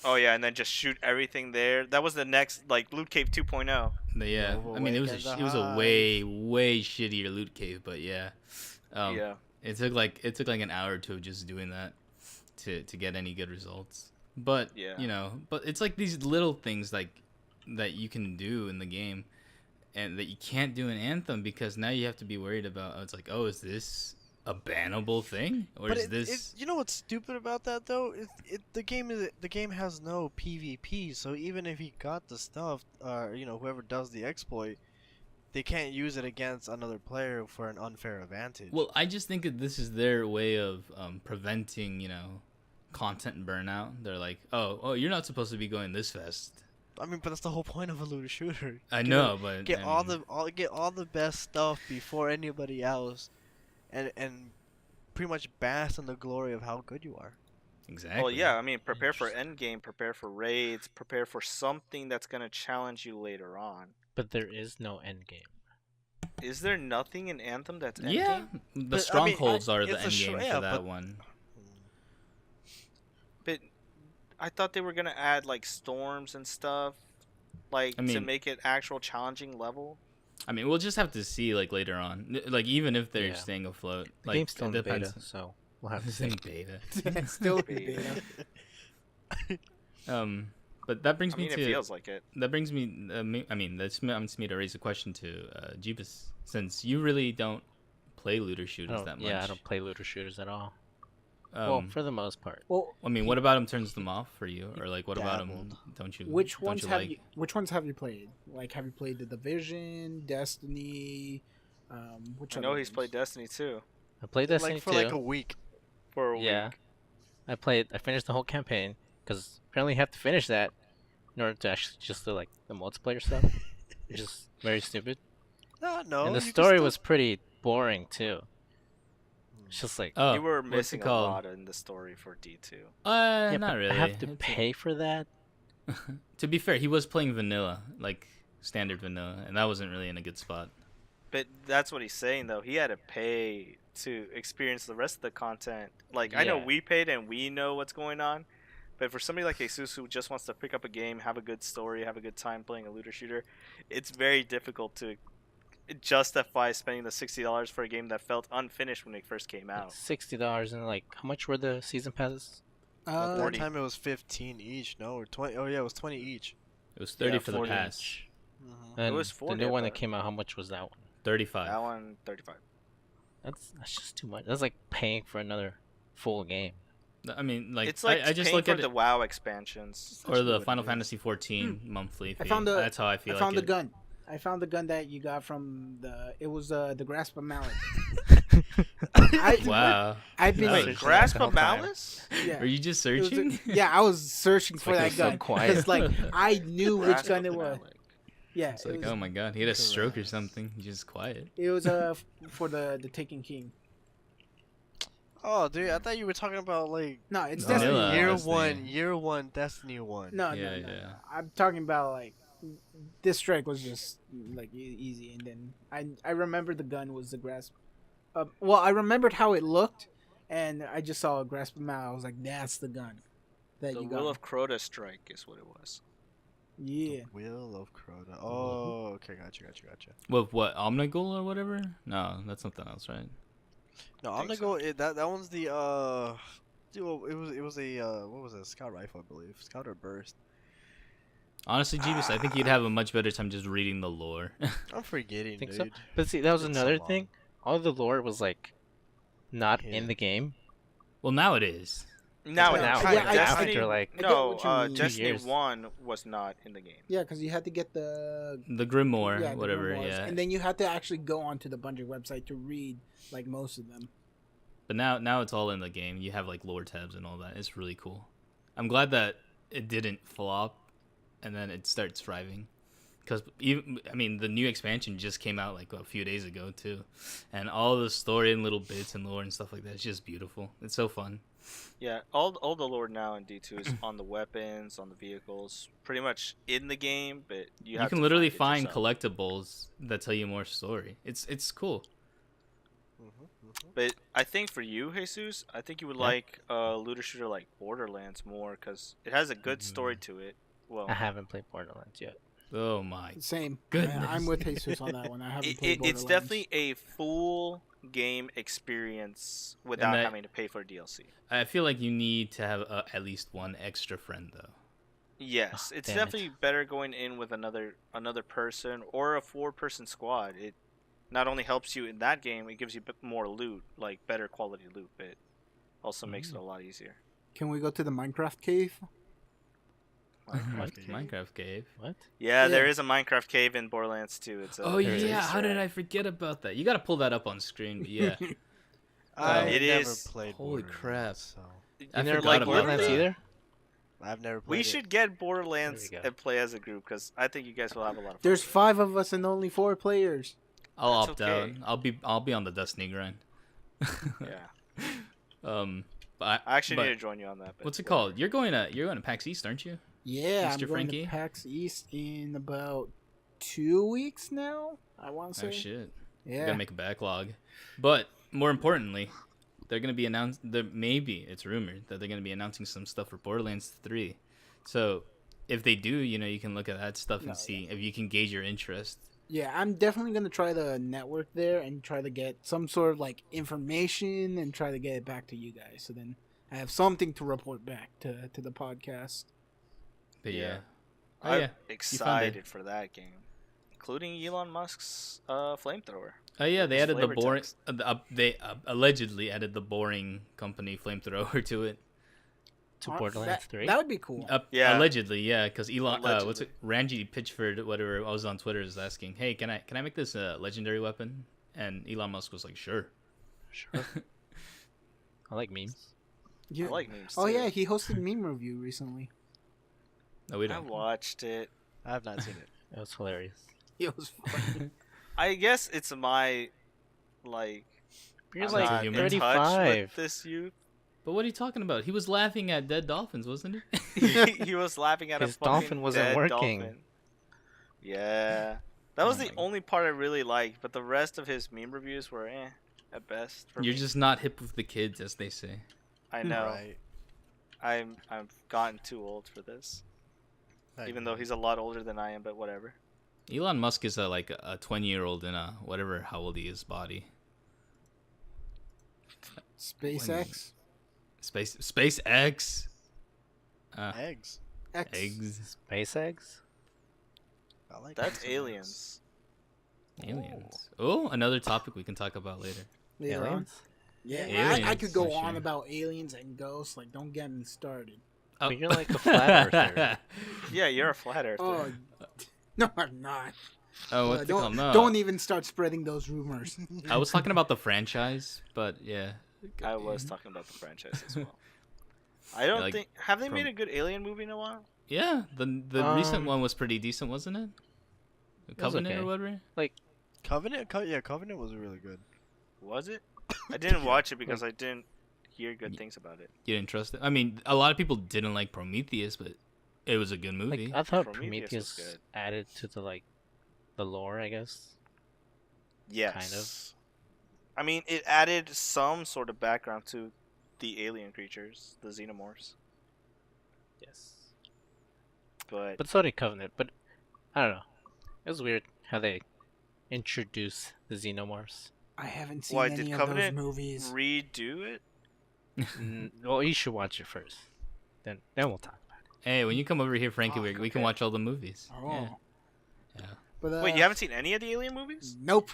Speaker 3: Oh yeah, and then just shoot everything there. That was the next like Loot Cave 2.0.
Speaker 4: But yeah, I mean, it was
Speaker 2: Awaken the
Speaker 4: it was a
Speaker 2: hive.
Speaker 4: way shittier loot cave, but yeah,
Speaker 3: Yeah.
Speaker 4: it took like an hour or two of just doing that to get any good results. But
Speaker 3: Yeah.
Speaker 4: you know, but it's like these little things like that you can do in the game, and that you can't do in Anthem because now you have to be worried about. It's like, oh, is this a bannable thing, or
Speaker 2: But
Speaker 4: is this?
Speaker 2: you know what's stupid about that though? The game has no PvP, so even if he got the stuff, whoever does the exploit, they can't use it against another player for an unfair advantage.
Speaker 4: Well, I just think that this is their way of preventing, content burnout. They're like, oh, you're not supposed to be going this fast.
Speaker 2: I mean, but that's the whole point of a looter shooter.
Speaker 4: I know, but
Speaker 2: Get
Speaker 4: I
Speaker 2: all
Speaker 4: mean,
Speaker 2: all the best stuff before anybody else, and pretty much bask in the glory of how good you are.
Speaker 4: exactly.
Speaker 3: Well, yeah. I mean, prepare for endgame, prepare for raids, prepare for something that's gonna challenge you later on.
Speaker 5: But there is no end game.
Speaker 3: Is there nothing in Anthem that's endgame?
Speaker 4: Yeah, the
Speaker 2: But, I mean,
Speaker 4: strongholds are the
Speaker 2: it's a
Speaker 4: end
Speaker 2: sh-
Speaker 4: game
Speaker 2: yeah,
Speaker 4: for that
Speaker 2: but-
Speaker 4: one.
Speaker 3: But I thought they were gonna add like storms and stuff, like
Speaker 4: I
Speaker 3: to
Speaker 4: mean-
Speaker 3: make it actual challenging level.
Speaker 4: I mean, we'll just have to see like later on. Like even if they're
Speaker 5: Yeah.
Speaker 4: staying afloat,
Speaker 5: The
Speaker 4: like
Speaker 5: game's still in
Speaker 4: it
Speaker 5: beta,
Speaker 4: depends.
Speaker 5: so we'll have to
Speaker 4: It's
Speaker 5: see.
Speaker 4: in beta.
Speaker 1: it's still in
Speaker 3: Beta.
Speaker 1: beta.
Speaker 4: But that brings
Speaker 3: I mean,
Speaker 4: me
Speaker 3: it
Speaker 4: to
Speaker 3: feels like it.
Speaker 4: that brings me. I mean, that's me to raise a question to Jeebus, since you really don't play looter shooters that much.
Speaker 5: Yeah, I don't play looter shooters at all.
Speaker 4: Um,
Speaker 5: Well, for the most part.
Speaker 1: Well,
Speaker 4: I mean, what about him turns them off for you, or like what about him?
Speaker 2: Dabbled.
Speaker 4: Don't you?
Speaker 1: which
Speaker 4: don't
Speaker 1: ones
Speaker 4: you
Speaker 1: have
Speaker 4: like?
Speaker 1: you? Which ones have you played? Like, have you played the Division, Destiny? Which
Speaker 3: I know
Speaker 1: other
Speaker 3: he's
Speaker 1: ones?
Speaker 3: played Destiny too
Speaker 5: I played Destiny
Speaker 2: like for
Speaker 5: 2.
Speaker 2: like a week.
Speaker 3: for a
Speaker 5: Yeah.
Speaker 3: week.
Speaker 5: I finished the whole campaign because apparently you have to finish that in order to actually just do like the multiplayer stuff, which is very stupid.
Speaker 2: No.
Speaker 5: and the
Speaker 2: you can
Speaker 5: story
Speaker 2: still-
Speaker 5: was pretty boring too. It's just like,
Speaker 4: Oh,
Speaker 3: You were
Speaker 4: what's it
Speaker 3: missing a
Speaker 4: called?
Speaker 3: lot in the story for D2.
Speaker 5: yeah,
Speaker 4: not
Speaker 5: but
Speaker 4: really.
Speaker 5: I have to
Speaker 4: It's
Speaker 5: pay for that.
Speaker 4: To be fair, he was playing vanilla, like standard vanilla, and that wasn't really in a good spot.
Speaker 3: But that's what he's saying though. He had to pay to experience the rest of the content. Like I know
Speaker 5: Yeah.
Speaker 3: we paid and we know what's going on, but for somebody like Jesus who just wants to pick up a game, have a good story, have a good time playing a looter shooter, it's very difficult to justify spending the $60 for a game that felt unfinished when it first came out.
Speaker 5: $60 and like how much were the season passes?
Speaker 2: At
Speaker 1: Uh,
Speaker 2: that
Speaker 3: 40.
Speaker 2: time it was 15 each, no, or 20. Oh yeah, it was 20 each.
Speaker 4: It was 30
Speaker 3: Yeah,
Speaker 4: for the
Speaker 5: 40
Speaker 4: pass,
Speaker 5: each.
Speaker 2: Mm-hmm.
Speaker 5: And
Speaker 3: was
Speaker 5: the
Speaker 3: 40,
Speaker 5: new
Speaker 3: I
Speaker 5: one that
Speaker 3: thought.
Speaker 5: came out, how much was that one?
Speaker 4: 35.
Speaker 3: That one 35.
Speaker 5: That's just too much. That's like paying for another full game.
Speaker 4: I mean, like,
Speaker 3: It's like
Speaker 4: I just
Speaker 3: paying
Speaker 4: look
Speaker 3: for
Speaker 4: at
Speaker 3: the
Speaker 4: it,
Speaker 3: WoW expansions.
Speaker 4: or the
Speaker 2: what it
Speaker 4: Final
Speaker 2: is.
Speaker 4: Fantasy 14 monthly fee.
Speaker 1: I found the-
Speaker 4: That's how I feel.
Speaker 1: I found
Speaker 4: like
Speaker 1: the gun. I found the gun that you got from the. It was the grasp of mallet.
Speaker 4: Wow.
Speaker 1: I've been.
Speaker 4: Wait,
Speaker 5: Searching
Speaker 3: Grasp
Speaker 5: that the
Speaker 3: of
Speaker 5: whole time.
Speaker 3: Malice?
Speaker 1: Yeah.
Speaker 4: Are you just
Speaker 1: It was a-
Speaker 4: searching?
Speaker 1: yeah, I was searching for
Speaker 5: like it
Speaker 1: that
Speaker 5: was so
Speaker 1: gun.
Speaker 5: quiet.
Speaker 1: It's like I knew which
Speaker 3: Grasp
Speaker 1: gun
Speaker 3: of
Speaker 1: it was.
Speaker 3: Mallet.
Speaker 1: Yeah,
Speaker 4: It's
Speaker 1: it
Speaker 4: like,
Speaker 1: was,
Speaker 4: oh my god, he had a stroke or
Speaker 2: Correct.
Speaker 4: something. He's just quiet.
Speaker 1: it was for the Taken King.
Speaker 2: Oh, dude, I thought you were talking about like
Speaker 1: No, it's
Speaker 4: Vanilla.
Speaker 1: Destiny.
Speaker 4: Vanilla.
Speaker 2: year
Speaker 4: Destiny.
Speaker 2: year one, Destiny 1.
Speaker 1: No,
Speaker 4: Yeah,
Speaker 1: no, no,
Speaker 4: yeah.
Speaker 1: no. I'm talking about like this strike was just like easy, and then I remembered the gun was the grasp. Well, I remembered how it looked, and I just saw a grasp of mallet. I was like, that's the gun that
Speaker 3: The
Speaker 1: you
Speaker 3: Will
Speaker 1: got.
Speaker 3: of Crota strike is what it was.
Speaker 1: Yeah.
Speaker 2: Will of Crota. Oh, okay, gotcha.
Speaker 4: With what, Omnigul or whatever? No, that's something else, right?
Speaker 2: No,
Speaker 3: I
Speaker 2: I'm
Speaker 3: think
Speaker 2: gonna go. That one's the dude, it was a what was it? A scout rifle, I believe. Scout or burst.
Speaker 4: Honestly, Jeebus, I think you'd have a much better time just reading the lore.
Speaker 2: I'm forgetting,
Speaker 5: Think
Speaker 2: dude.
Speaker 5: so? But see, that was
Speaker 2: It's so
Speaker 5: another
Speaker 2: long.
Speaker 5: thing. all the lore was like not in
Speaker 2: Yeah.
Speaker 5: the game.
Speaker 4: Well, now it is.
Speaker 3: Now,
Speaker 1: Yeah,
Speaker 3: now,
Speaker 1: yeah, I-
Speaker 3: Destiny,
Speaker 5: after, like,
Speaker 1: I get
Speaker 3: no,
Speaker 1: what you mean. 2
Speaker 3: Destiny
Speaker 5: years.
Speaker 3: 1 was not in the game.
Speaker 1: Yeah, because you had to get the
Speaker 4: The Grimoire,
Speaker 1: the
Speaker 4: whatever.
Speaker 1: grimoires,
Speaker 4: Yeah.
Speaker 1: and then you had to actually go onto the Bungie website to read like most of them.
Speaker 4: But now it's all in the game. You have like lore tabs and all that. It's really cool. I'm glad that it didn't flop, and then it starts thriving. Because even the new expansion just came out like a few days ago too, and all the story and little bits and lore and stuff like that. It's just beautiful. It's so fun.
Speaker 3: Yeah, all the lore now in D2 is on the weapons, on the vehicles, pretty much in the game, but you have
Speaker 4: You can
Speaker 3: to
Speaker 4: literally
Speaker 3: find
Speaker 4: find
Speaker 3: it yourself.
Speaker 4: collectibles that tell you more story. It's cool.
Speaker 3: But I think for you, Jesus, I think you would
Speaker 4: Yeah.
Speaker 3: like a looter shooter like Borderlands more because it has a good story to it. Well,
Speaker 5: I haven't played Borderlands yet.
Speaker 4: Oh my.
Speaker 1: Same.
Speaker 4: Goodness.
Speaker 1: I'm with Jesus on that one. I haven't played
Speaker 3: it's
Speaker 1: Borderlands.
Speaker 3: definitely a full game experience without
Speaker 4: that-
Speaker 3: having to pay for DLC.
Speaker 4: I feel like you need to have at least one extra friend though.
Speaker 3: Yes,
Speaker 5: Oh,
Speaker 3: it's
Speaker 5: damn it.
Speaker 3: definitely better going in with another person or a 4-person squad. It not only helps you in that game, it gives you more loot, like better quality loot, but also makes it a lot easier.
Speaker 1: Can we go to the Minecraft cave?
Speaker 5: What?
Speaker 4: Minecraft cave.
Speaker 5: What?
Speaker 3: Yeah,
Speaker 1: Yeah.
Speaker 3: there is a Minecraft cave in Borderlands too. It's a,
Speaker 4: Oh
Speaker 3: it's an
Speaker 4: yeah,
Speaker 3: Easter
Speaker 4: how did
Speaker 3: egg.
Speaker 4: I forget about that? You got to pull that up on screen. But yeah.
Speaker 2: I
Speaker 3: It
Speaker 2: never
Speaker 3: is-
Speaker 2: played.
Speaker 4: Holy
Speaker 2: Borderlands,
Speaker 4: crap.
Speaker 2: So
Speaker 4: I
Speaker 5: You never
Speaker 4: forgot
Speaker 5: played
Speaker 4: about
Speaker 5: Borderlands
Speaker 4: that.
Speaker 5: either?
Speaker 2: I've never played.
Speaker 3: We
Speaker 2: it.
Speaker 3: should get Borderlands
Speaker 5: There we go.
Speaker 3: and play as a group because I think you guys will have a lot of fun.
Speaker 1: There's 5 of us and only 4 players.
Speaker 4: I'll
Speaker 3: That's
Speaker 4: opt out.
Speaker 3: okay.
Speaker 4: I'll be on the Destiny grind.
Speaker 3: Yeah,
Speaker 4: But
Speaker 3: I actually
Speaker 4: but
Speaker 3: need to join you on that. but
Speaker 4: what's it
Speaker 3: whatever.
Speaker 4: called? You're going to PAX East, aren't you?
Speaker 1: Yeah,
Speaker 4: Mr.
Speaker 1: I'm going
Speaker 4: Frankie?
Speaker 1: to PAX East in about 2 weeks now. I want to say.
Speaker 4: Oh shit. You
Speaker 1: Yeah.
Speaker 4: gotta make a backlog. But more importantly, they're gonna be maybe it's rumored that they're gonna be announcing some stuff for Borderlands 3. So if they do, you can look at that stuff and
Speaker 1: No,
Speaker 4: see if you can gauge your interest.
Speaker 1: Yeah, I'm definitely going to try the network there and try to get some sort of like information and try to get it back to you guys. So then I have something to report back to the podcast.
Speaker 4: But
Speaker 3: Yeah.
Speaker 4: yeah. Oh,
Speaker 3: I'm
Speaker 4: yeah.
Speaker 3: excited for that game, including Elon Musk's flamethrower.
Speaker 4: Oh yeah, they
Speaker 3: Those
Speaker 4: added the
Speaker 3: flavor
Speaker 4: boring.
Speaker 3: text.
Speaker 4: They allegedly added the boring company flamethrower to it.
Speaker 5: To Borderlands 3?
Speaker 1: That would be cool.
Speaker 3: Yeah.
Speaker 4: Allegedly, yeah, because Elon, what's
Speaker 3: Allegedly.
Speaker 4: it? Randy Pitchford, whatever, I was on Twitter, is asking, "Hey, can I make this a legendary weapon?" And Elon Musk was like, "Sure."
Speaker 5: Sure. I like memes.
Speaker 1: Yeah.
Speaker 3: I like memes.
Speaker 1: Oh
Speaker 3: too.
Speaker 1: yeah, he hosted meme review recently.
Speaker 4: No, we
Speaker 3: I
Speaker 4: don't.
Speaker 3: watched it.
Speaker 2: I have not seen it.
Speaker 5: That was hilarious.
Speaker 1: It was fun.
Speaker 3: I guess it's my like.
Speaker 5: You're
Speaker 3: I'm
Speaker 4: like
Speaker 3: not
Speaker 4: human.
Speaker 3: in touch
Speaker 5: 35.
Speaker 3: with this youth.
Speaker 4: But what are you talking about? He was laughing at dead dolphins, wasn't he?
Speaker 3: He was laughing at
Speaker 5: His
Speaker 3: a fucking
Speaker 5: dolphin wasn't
Speaker 3: dead
Speaker 5: working.
Speaker 3: dolphin. Yeah, that was
Speaker 4: Oh
Speaker 3: the
Speaker 4: my-
Speaker 3: only part I really liked, but the rest of his meme reviews were at best. For
Speaker 4: You're
Speaker 3: me.
Speaker 4: just not hip with the kids, as they say.
Speaker 3: I know.
Speaker 2: Right.
Speaker 3: I've gotten too old for this. Even though he's a lot older than I am, but whatever.
Speaker 4: Elon Musk is like a 20-year-old in a whatever how old he is body.
Speaker 1: SpaceX.
Speaker 4: SpaceX.
Speaker 2: eggs.
Speaker 1: X.
Speaker 4: Eggs.
Speaker 5: Space eggs?
Speaker 2: I like
Speaker 3: That's
Speaker 2: eggs.
Speaker 3: aliens.
Speaker 4: Aliens. Oh, another topic we can talk about later.
Speaker 1: Later on.
Speaker 5: Aliens?
Speaker 1: Yeah,
Speaker 4: Aliens,
Speaker 1: I could go
Speaker 4: for
Speaker 1: on
Speaker 4: sure.
Speaker 1: about aliens and ghosts. Like, don't get me started.
Speaker 4: Oh.
Speaker 5: But you're like a flat earther.
Speaker 3: Yeah, you're a flat earther.
Speaker 1: Oh, no, I'm not.
Speaker 4: Oh, what's it
Speaker 1: don't,
Speaker 4: called? No.
Speaker 1: don't even start spreading those rumors.
Speaker 4: I was talking about the franchise, but yeah.
Speaker 3: I was talking about the franchise as well. I don't
Speaker 4: like,
Speaker 3: think have they
Speaker 4: from-
Speaker 3: made a good alien movie in a while?
Speaker 4: Yeah, the recent
Speaker 5: Um,
Speaker 4: one was pretty decent, wasn't it?
Speaker 5: was
Speaker 4: Covenant
Speaker 5: okay.
Speaker 4: or whatever.
Speaker 2: Covenant. Yeah, Covenant was really good.
Speaker 3: Was it? I didn't watch it because I didn't hear good things about it.
Speaker 4: You didn't trust it. I mean, a lot of people didn't like Prometheus, but it was a good movie.
Speaker 5: Like I thought
Speaker 3: Prometheus was
Speaker 5: Prometheus
Speaker 3: good.
Speaker 5: added to the lore, I guess.
Speaker 3: Yes.
Speaker 5: Kind of.
Speaker 3: I mean, it added some sort of background to the alien creatures, the xenomorphs.
Speaker 5: Yes.
Speaker 3: But,
Speaker 5: But so did Covenant. But I don't know. It was weird how they introduced the xenomorphs.
Speaker 1: I haven't seen
Speaker 3: why
Speaker 1: any
Speaker 3: did
Speaker 1: of
Speaker 3: Covenant
Speaker 1: those movies.
Speaker 3: redo it?
Speaker 5: Well, you should watch it first. Then we'll talk about it.
Speaker 4: Hey, when you come over here, Frankie,
Speaker 3: Fuck,
Speaker 4: we can
Speaker 3: okay.
Speaker 4: watch all the movies.
Speaker 1: Oh.
Speaker 4: Yeah.
Speaker 1: But,
Speaker 3: Wait, you haven't seen any of the alien movies?
Speaker 1: Nope.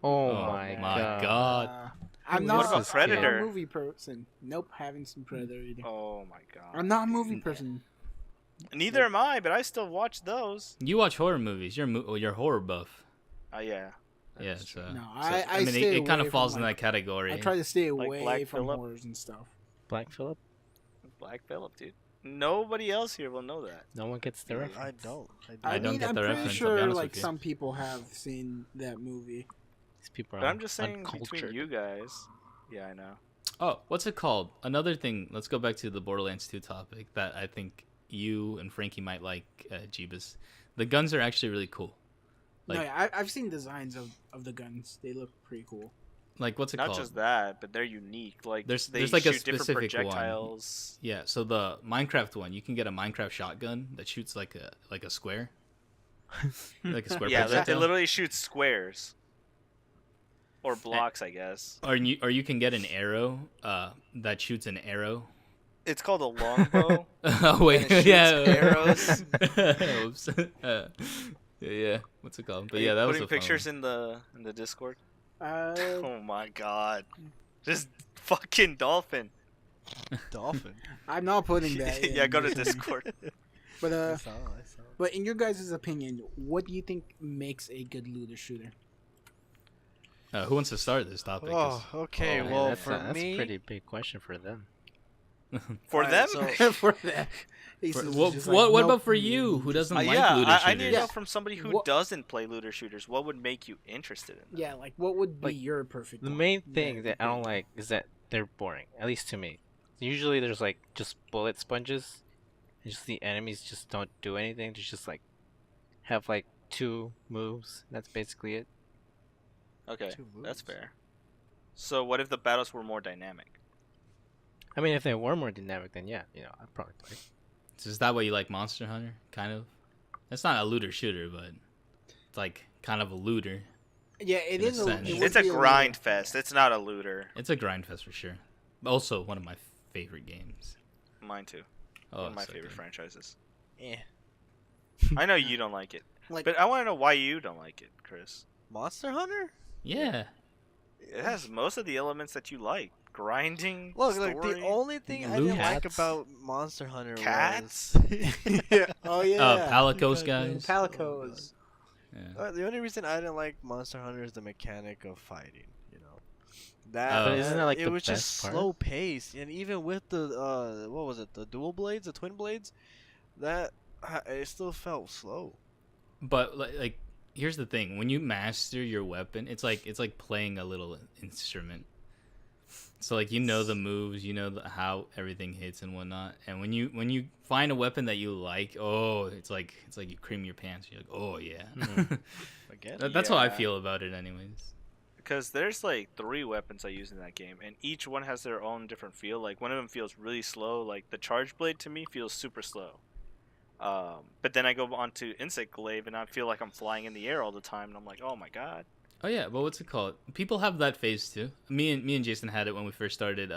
Speaker 5: Oh,
Speaker 4: Oh
Speaker 5: my
Speaker 4: my
Speaker 5: god.
Speaker 4: God.
Speaker 1: I'm
Speaker 5: Who
Speaker 1: not
Speaker 5: is
Speaker 3: about
Speaker 5: this kid?
Speaker 3: Predator?
Speaker 1: a movie person. Nope, haven't seen Predator either.
Speaker 3: Oh my god.
Speaker 1: I'm not a movie person.
Speaker 3: Neither am I, but I still watch those.
Speaker 4: You watch horror movies. You're horror buff.
Speaker 3: Yeah.
Speaker 4: Yeah,
Speaker 3: That's
Speaker 4: so,
Speaker 3: true.
Speaker 1: No,
Speaker 4: so,
Speaker 1: I
Speaker 4: mean,
Speaker 1: stay
Speaker 4: it kind
Speaker 1: away
Speaker 4: of falls
Speaker 1: from,
Speaker 4: in
Speaker 1: like,
Speaker 4: that category.
Speaker 1: I try to stay
Speaker 3: Like
Speaker 1: away
Speaker 3: Black
Speaker 1: from
Speaker 3: Phillip?
Speaker 1: horrors and stuff.
Speaker 5: Black Phillip?
Speaker 3: Black Phillip, dude. Nobody else here will know that.
Speaker 5: No one gets the reference.
Speaker 2: I don't.
Speaker 4: I don't
Speaker 1: mean,
Speaker 4: get
Speaker 1: I'm
Speaker 4: the
Speaker 1: pretty
Speaker 4: reference, I'll be
Speaker 1: sure
Speaker 4: honest
Speaker 1: like
Speaker 4: with you.
Speaker 1: some people have seen that movie.
Speaker 5: These people are
Speaker 3: But I'm just saying
Speaker 5: uncultured.
Speaker 3: between you guys. Yeah, I know.
Speaker 4: Oh, what's it called? Another thing. Let's go back to the Borderlands 2 topic that I think you and Frankie might like, Jeebus. The guns are actually really cool.
Speaker 1: No,
Speaker 4: Like-
Speaker 1: yeah, I've seen designs of the guns. They look pretty cool.
Speaker 4: Like, what's it
Speaker 3: Not
Speaker 4: called?
Speaker 3: just that, but they're unique. Like
Speaker 4: There's
Speaker 3: they
Speaker 4: like a
Speaker 3: shoot different
Speaker 4: specific one.
Speaker 3: projectiles.
Speaker 4: Yeah, so the Minecraft one, you can get a Minecraft shotgun that shoots like a square. Like a square
Speaker 3: Yeah,
Speaker 4: projectile.
Speaker 3: it literally shoots squares. Or blocks, I guess.
Speaker 4: Or you can get an arrow that shoots an arrow.
Speaker 3: It's called a longbow.
Speaker 4: Oh wait,
Speaker 3: And it shoots
Speaker 4: yeah.
Speaker 3: arrows.
Speaker 4: Oops. Yeah. What's it called? But
Speaker 3: Are
Speaker 4: yeah,
Speaker 3: you
Speaker 4: that was
Speaker 3: putting
Speaker 4: a fun
Speaker 3: pictures
Speaker 4: one.
Speaker 3: in the Discord.
Speaker 1: Uh,
Speaker 3: Oh my god. Just fucking dolphin.
Speaker 2: Dolphin.
Speaker 1: I'm not putting that. In.
Speaker 3: Yeah, go to Discord.
Speaker 1: But
Speaker 2: I saw.
Speaker 1: but in your guys' opinion, what do you think makes a good looter shooter?
Speaker 4: Who wants to start this topic? 'Cause-
Speaker 2: Oh, okay.
Speaker 5: Oh, man,
Speaker 2: well,
Speaker 5: that's
Speaker 2: for
Speaker 5: that's
Speaker 2: me,
Speaker 5: a pretty big question for them.
Speaker 3: For them?
Speaker 2: Alright, so-
Speaker 1: For that,
Speaker 4: For-
Speaker 1: Aces is
Speaker 4: what
Speaker 1: just
Speaker 4: what
Speaker 1: like,
Speaker 4: about
Speaker 1: nope,
Speaker 4: for you? Who doesn't like
Speaker 3: yeah,
Speaker 4: looter
Speaker 3: I need to know
Speaker 4: shooters?
Speaker 3: from somebody who
Speaker 1: What-
Speaker 3: doesn't play looter shooters. What would make you interested in them?
Speaker 1: Yeah, like what would be
Speaker 5: Like,
Speaker 1: your perfect?
Speaker 5: The
Speaker 1: one?
Speaker 5: main thing
Speaker 1: Yeah,
Speaker 5: that I don't like is that they're boring, at least to me. Usually there's like just bullet sponges, and just the enemies just don't do anything. They just like have like 2 moves. That's basically it.
Speaker 3: Okay,
Speaker 2: 2
Speaker 3: that's
Speaker 2: moves.
Speaker 3: fair. So what if the battles were more dynamic?
Speaker 5: I mean, if they were more dynamic, then yeah, I'd probably play.
Speaker 4: So is that what you like, Monster Hunter? Kind of. It's not a looter shooter, but it's like kind of a looter.
Speaker 1: Yeah, it
Speaker 4: in a
Speaker 1: is.
Speaker 4: sense.
Speaker 1: It would
Speaker 3: It's a
Speaker 1: be
Speaker 3: grind
Speaker 1: looter.
Speaker 3: fest. It's not a looter.
Speaker 4: It's a grind fest for sure. Also, one of my favorite games.
Speaker 3: Mine too.
Speaker 4: Oh,
Speaker 3: One of my
Speaker 4: so
Speaker 3: favorite
Speaker 4: good.
Speaker 3: franchises.
Speaker 2: Eh.
Speaker 3: I know you don't like it,
Speaker 1: Like,
Speaker 3: but I want to know why you don't like it, Chris.
Speaker 2: Monster Hunter.
Speaker 4: Yeah.
Speaker 3: It has most of the elements that you like. Grinding,
Speaker 2: Look,
Speaker 3: story,
Speaker 2: the only thing I
Speaker 4: Loot.
Speaker 2: didn't like
Speaker 5: Cats.
Speaker 2: about Monster Hunter
Speaker 3: cats.
Speaker 1: yeah. Oh yeah.
Speaker 4: Palicos guys.
Speaker 1: Palicos.
Speaker 4: Yeah.
Speaker 2: The only reason I didn't like Monster Hunter is the mechanic of fighting. You know, that.
Speaker 4: But
Speaker 5: isn't that, like,
Speaker 2: it
Speaker 5: the
Speaker 2: was just
Speaker 5: best part?
Speaker 2: slow paced, and even with the what was it, the dual blades, the twin blades, that it still felt slow.
Speaker 4: But like, here's the thing: when you master your weapon, it's like playing a little instrument. So like the moves, how everything hits and whatnot. And when you find a weapon that you like, oh, it's like you cream your pants. You're like, oh yeah.
Speaker 2: Again,
Speaker 4: That's how I
Speaker 3: Yeah.
Speaker 4: feel about it, anyways.
Speaker 3: Because there's like 3 weapons I use in that game, and each one has their own different feel. Like one of them feels really slow. Like the charge blade to me feels super slow. But then I go on to insect glaive, and I feel like I'm flying in the air all the time, and I'm like, oh my god.
Speaker 4: Oh yeah, but what's it called? People have that phase too. Me and Jason had it when we first started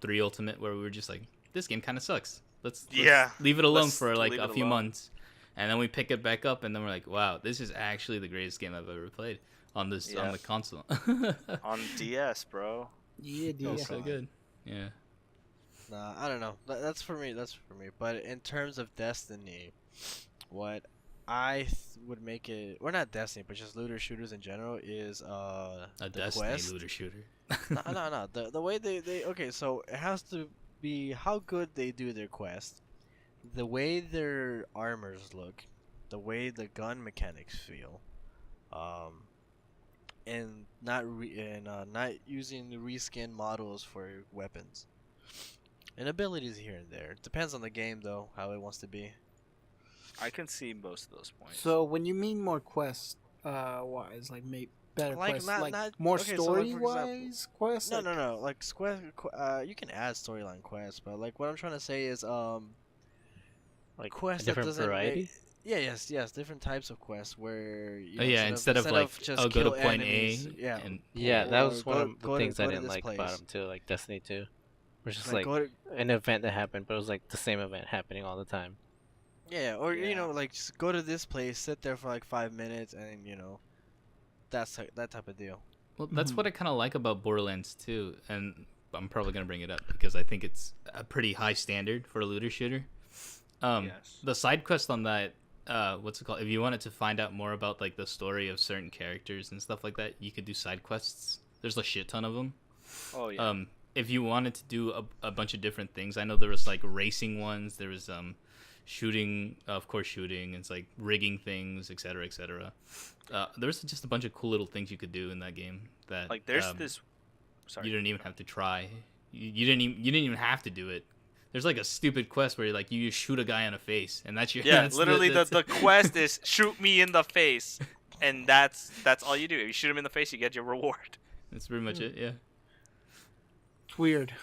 Speaker 4: 3 Ultimate, where we were just like, this game kind of sucks. Let's
Speaker 3: Yeah,
Speaker 4: leave it alone
Speaker 3: let's
Speaker 4: for like
Speaker 3: leave
Speaker 4: a
Speaker 3: it
Speaker 4: few
Speaker 3: alone.
Speaker 4: months, and then we pick it back up, and then we're like, wow, this is actually the greatest game I've ever played on on
Speaker 3: Yeah.
Speaker 4: the console.
Speaker 3: On DS, bro.
Speaker 1: Yeah,
Speaker 4: It
Speaker 1: dude.
Speaker 4: was so good. Yeah.
Speaker 2: Nah, I don't know. That's for me. That's for me. But in terms of Destiny, what would make it, or not Destiny, but just looter shooters in general, is
Speaker 4: A
Speaker 2: the
Speaker 4: Destiny
Speaker 2: quest.
Speaker 4: looter shooter.
Speaker 2: No. The way they okay, so it has to be how good they do their quest, the way their armors look, the way the gun mechanics feel, and not using the reskin models for weapons, and abilities here and there. It depends on the game though, how it wants to be.
Speaker 3: I can see most of those points.
Speaker 1: So when you mean more quest, wise, like better
Speaker 2: Like,
Speaker 1: quests,
Speaker 2: not-
Speaker 1: like
Speaker 2: not-
Speaker 1: more
Speaker 2: okay, so, like,
Speaker 1: story
Speaker 2: for example-
Speaker 1: wise quests.
Speaker 2: No,
Speaker 1: like,
Speaker 2: no. Like you can add storyline quests, but like what I'm trying to say is
Speaker 5: Like
Speaker 2: quests
Speaker 5: a
Speaker 2: that
Speaker 5: different
Speaker 2: doesn't
Speaker 5: variety.
Speaker 2: Yeah, yes, different types of quests where you
Speaker 4: Oh,
Speaker 2: know,
Speaker 4: yeah, instead of like,
Speaker 2: just
Speaker 4: oh, go to
Speaker 2: kill
Speaker 4: point
Speaker 2: enemies,
Speaker 4: A.
Speaker 2: yeah,
Speaker 4: And
Speaker 5: Yeah, that
Speaker 2: Or
Speaker 5: was one
Speaker 2: go-
Speaker 5: of the
Speaker 2: go to-
Speaker 5: things
Speaker 2: go
Speaker 5: I
Speaker 2: to
Speaker 5: didn't
Speaker 2: this
Speaker 5: like about
Speaker 2: place.
Speaker 5: them too, like Destiny 2. It was just
Speaker 2: like,
Speaker 5: like
Speaker 2: go to,
Speaker 5: an event that happened, but it was like the same event happening all the time.
Speaker 2: yeah, or you
Speaker 3: Yeah.
Speaker 2: know, like just go to this place, sit there for like 5 minutes, and you know, that type of deal.
Speaker 4: Well, that's what I kind of like about Borderlands 2, and I'm probably gonna bring it up because I think it's a pretty high standard for a looter shooter.
Speaker 3: Yes.
Speaker 4: The side quest on that, what's it called? If you wanted to find out more about like the story of certain characters and stuff like that, you could do side quests. There's a shit ton of them.
Speaker 3: Oh yeah.
Speaker 4: If you wanted to do a bunch of different things, I know there was like racing ones. There was shooting, of course, shooting. It's like rigging things, etc., etc. There was just a bunch of cool little things you could do in that game that
Speaker 3: Like there's this. Sorry.
Speaker 4: you didn't even have to try. You didn't even have to do it. There's like a stupid quest where like you just shoot a guy in the face, and that's your
Speaker 3: Yeah,
Speaker 4: that's
Speaker 3: literally
Speaker 4: that's
Speaker 3: the quest is shoot me in the face, and that's all you do. If you shoot him in the face, you get your reward.
Speaker 4: that's pretty much it. Yeah.
Speaker 1: It's weird.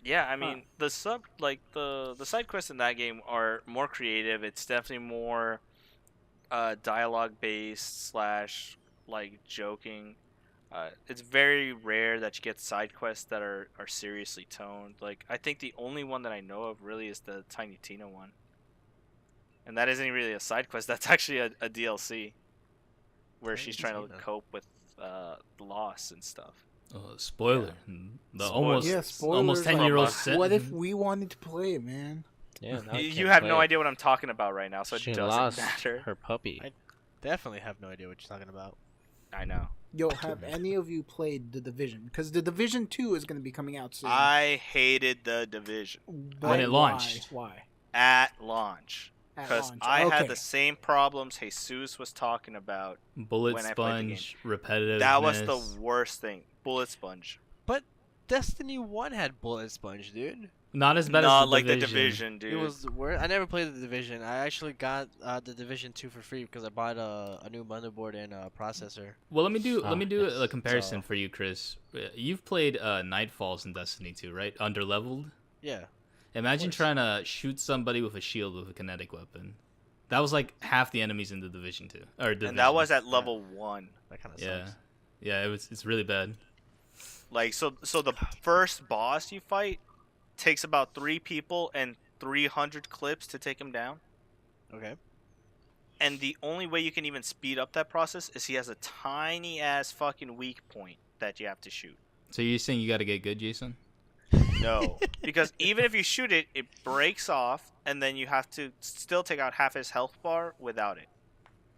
Speaker 3: Yeah, I mean the side quests in that game are more creative. It's definitely more dialogue based slash like joking. It's very rare that you get side quests that are seriously toned. Like I think the only one that I know of really is the Tiny Tina one, and that isn't really a side quest. That's actually a DLC where
Speaker 2: Tiny
Speaker 3: she's trying to
Speaker 2: Tina.
Speaker 3: cope with loss and stuff.
Speaker 4: Spoiler. The almost
Speaker 1: Yeah,
Speaker 4: almost
Speaker 1: spoilers,
Speaker 4: 10-year-old.
Speaker 3: like,
Speaker 1: What if we wanted to play it, man?
Speaker 5: Yeah, now I
Speaker 3: You
Speaker 5: can't
Speaker 3: have no
Speaker 5: play.
Speaker 3: idea what I'm talking about right now, so it
Speaker 5: She
Speaker 3: doesn't
Speaker 5: lost
Speaker 3: matter.
Speaker 5: her puppy.
Speaker 2: Definitely have no idea what you're talking about.
Speaker 3: I know.
Speaker 1: Yo, have any of you played The Division? Because The Division 2 is going to be coming out soon.
Speaker 3: I hated the Division
Speaker 1: But
Speaker 4: When it launched.
Speaker 1: Why?
Speaker 3: at launch.
Speaker 1: At
Speaker 3: Because
Speaker 1: launch.
Speaker 3: I
Speaker 1: Okay.
Speaker 3: had the same problems Jesus was talking about.
Speaker 4: Bullet
Speaker 3: when I played the
Speaker 4: sponge, repetitive.
Speaker 3: That was the worst thing. Bullet sponge.
Speaker 2: But Destiny 1 had bullet sponge, dude.
Speaker 4: Not as bad
Speaker 3: Not
Speaker 4: as
Speaker 3: like the Division, dude.
Speaker 2: It was worse. I never played the Division. I actually got the Division 2 for free because I bought a new motherboard and a processor.
Speaker 4: Well, let me do
Speaker 5: yes.
Speaker 4: a comparison
Speaker 2: So-
Speaker 4: for you, Chris. You've played Nightfalls in Destiny 2, right? Underleveled.
Speaker 2: Yeah.
Speaker 4: Imagine
Speaker 2: course.
Speaker 4: trying to shoot somebody with a shield with a kinetic weapon. That was like half the enemies in the Division 2. Or Division.
Speaker 3: and that was at level 1.
Speaker 2: That kind of
Speaker 4: Yeah.
Speaker 2: sucks.
Speaker 4: Yeah, it's really bad.
Speaker 3: Like so the first boss you fight takes about 3 people and 300 clips to take him down.
Speaker 2: Okay.
Speaker 3: And the only way you can even speed up that process is he has a tiny ass fucking weak point that you have to shoot.
Speaker 4: So you're saying you got to get good, Jason?
Speaker 3: No, because even if you shoot it, it breaks off, and then you have to still take out half his health bar without it.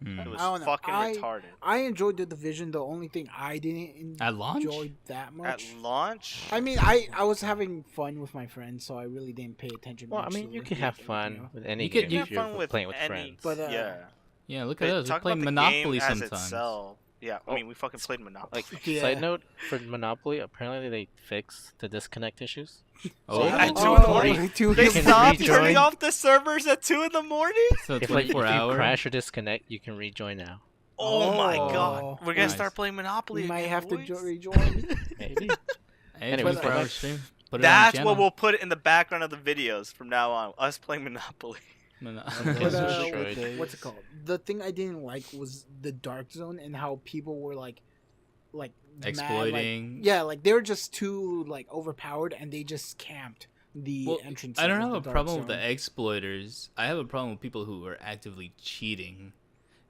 Speaker 4: Hmm.
Speaker 3: It was
Speaker 1: I don't know.
Speaker 3: fucking retarded.
Speaker 1: I enjoyed The Division. The only thing I didn't
Speaker 4: At launch?
Speaker 1: enjoy that
Speaker 3: At
Speaker 1: much.
Speaker 3: launch,
Speaker 1: I mean, I was having fun with my friends, so I really didn't pay attention.
Speaker 5: Well, I
Speaker 1: much
Speaker 5: mean,
Speaker 1: to
Speaker 5: you
Speaker 1: the
Speaker 5: can have
Speaker 1: game,
Speaker 5: fun
Speaker 1: you know?
Speaker 5: with any
Speaker 4: You could-
Speaker 5: game
Speaker 4: you
Speaker 5: if
Speaker 3: have
Speaker 5: you're
Speaker 3: fun with
Speaker 5: playing with
Speaker 3: any-
Speaker 5: friends.
Speaker 1: But,
Speaker 3: yeah.
Speaker 4: Yeah, look
Speaker 3: But
Speaker 4: at us. We
Speaker 3: talk
Speaker 4: play
Speaker 3: about the
Speaker 4: Monopoly
Speaker 3: game as
Speaker 4: sometimes.
Speaker 3: itself. Yeah, I mean, we fucking played Monopoly.
Speaker 5: Like,
Speaker 1: Yeah.
Speaker 5: side note, for Monopoly, apparently they fixed the disconnect issues.
Speaker 4: Oh,
Speaker 3: At
Speaker 1: Oh,
Speaker 3: 2 in the morning?
Speaker 1: like 2 in
Speaker 3: They
Speaker 1: the
Speaker 5: can
Speaker 3: stopped
Speaker 5: rejoin.
Speaker 3: turning off the servers at 2 in the morning?
Speaker 4: so
Speaker 5: If, like, if
Speaker 4: 24
Speaker 5: you
Speaker 4: hour.
Speaker 5: crash or disconnect, you can rejoin now.
Speaker 3: Oh my
Speaker 1: Oh.
Speaker 3: god. We're gonna
Speaker 4: Nice.
Speaker 3: start playing Monopoly
Speaker 1: We might
Speaker 3: again,
Speaker 1: have to
Speaker 3: boys.
Speaker 1: rejoin.
Speaker 5: Maybe.
Speaker 4: Hey,
Speaker 5: Anyway,
Speaker 4: 24
Speaker 5: but
Speaker 4: hour
Speaker 5: like-
Speaker 4: stream. Put it on the
Speaker 3: That's
Speaker 4: channel.
Speaker 3: what we'll put in the background of the videos from now on. Us playing Monopoly.
Speaker 1: But,
Speaker 5: Yes,
Speaker 1: uh, what's it called? The thing I didn't like was the dark zone and how people were like mad,
Speaker 4: Exploiting.
Speaker 1: yeah, like they were just too like overpowered and they just camped the
Speaker 4: Well,
Speaker 1: entrance.
Speaker 4: I don't
Speaker 1: of
Speaker 4: have
Speaker 1: the
Speaker 4: a
Speaker 1: dark
Speaker 4: problem with
Speaker 1: zone.
Speaker 4: the exploiters. I have a problem with people who are actively cheating,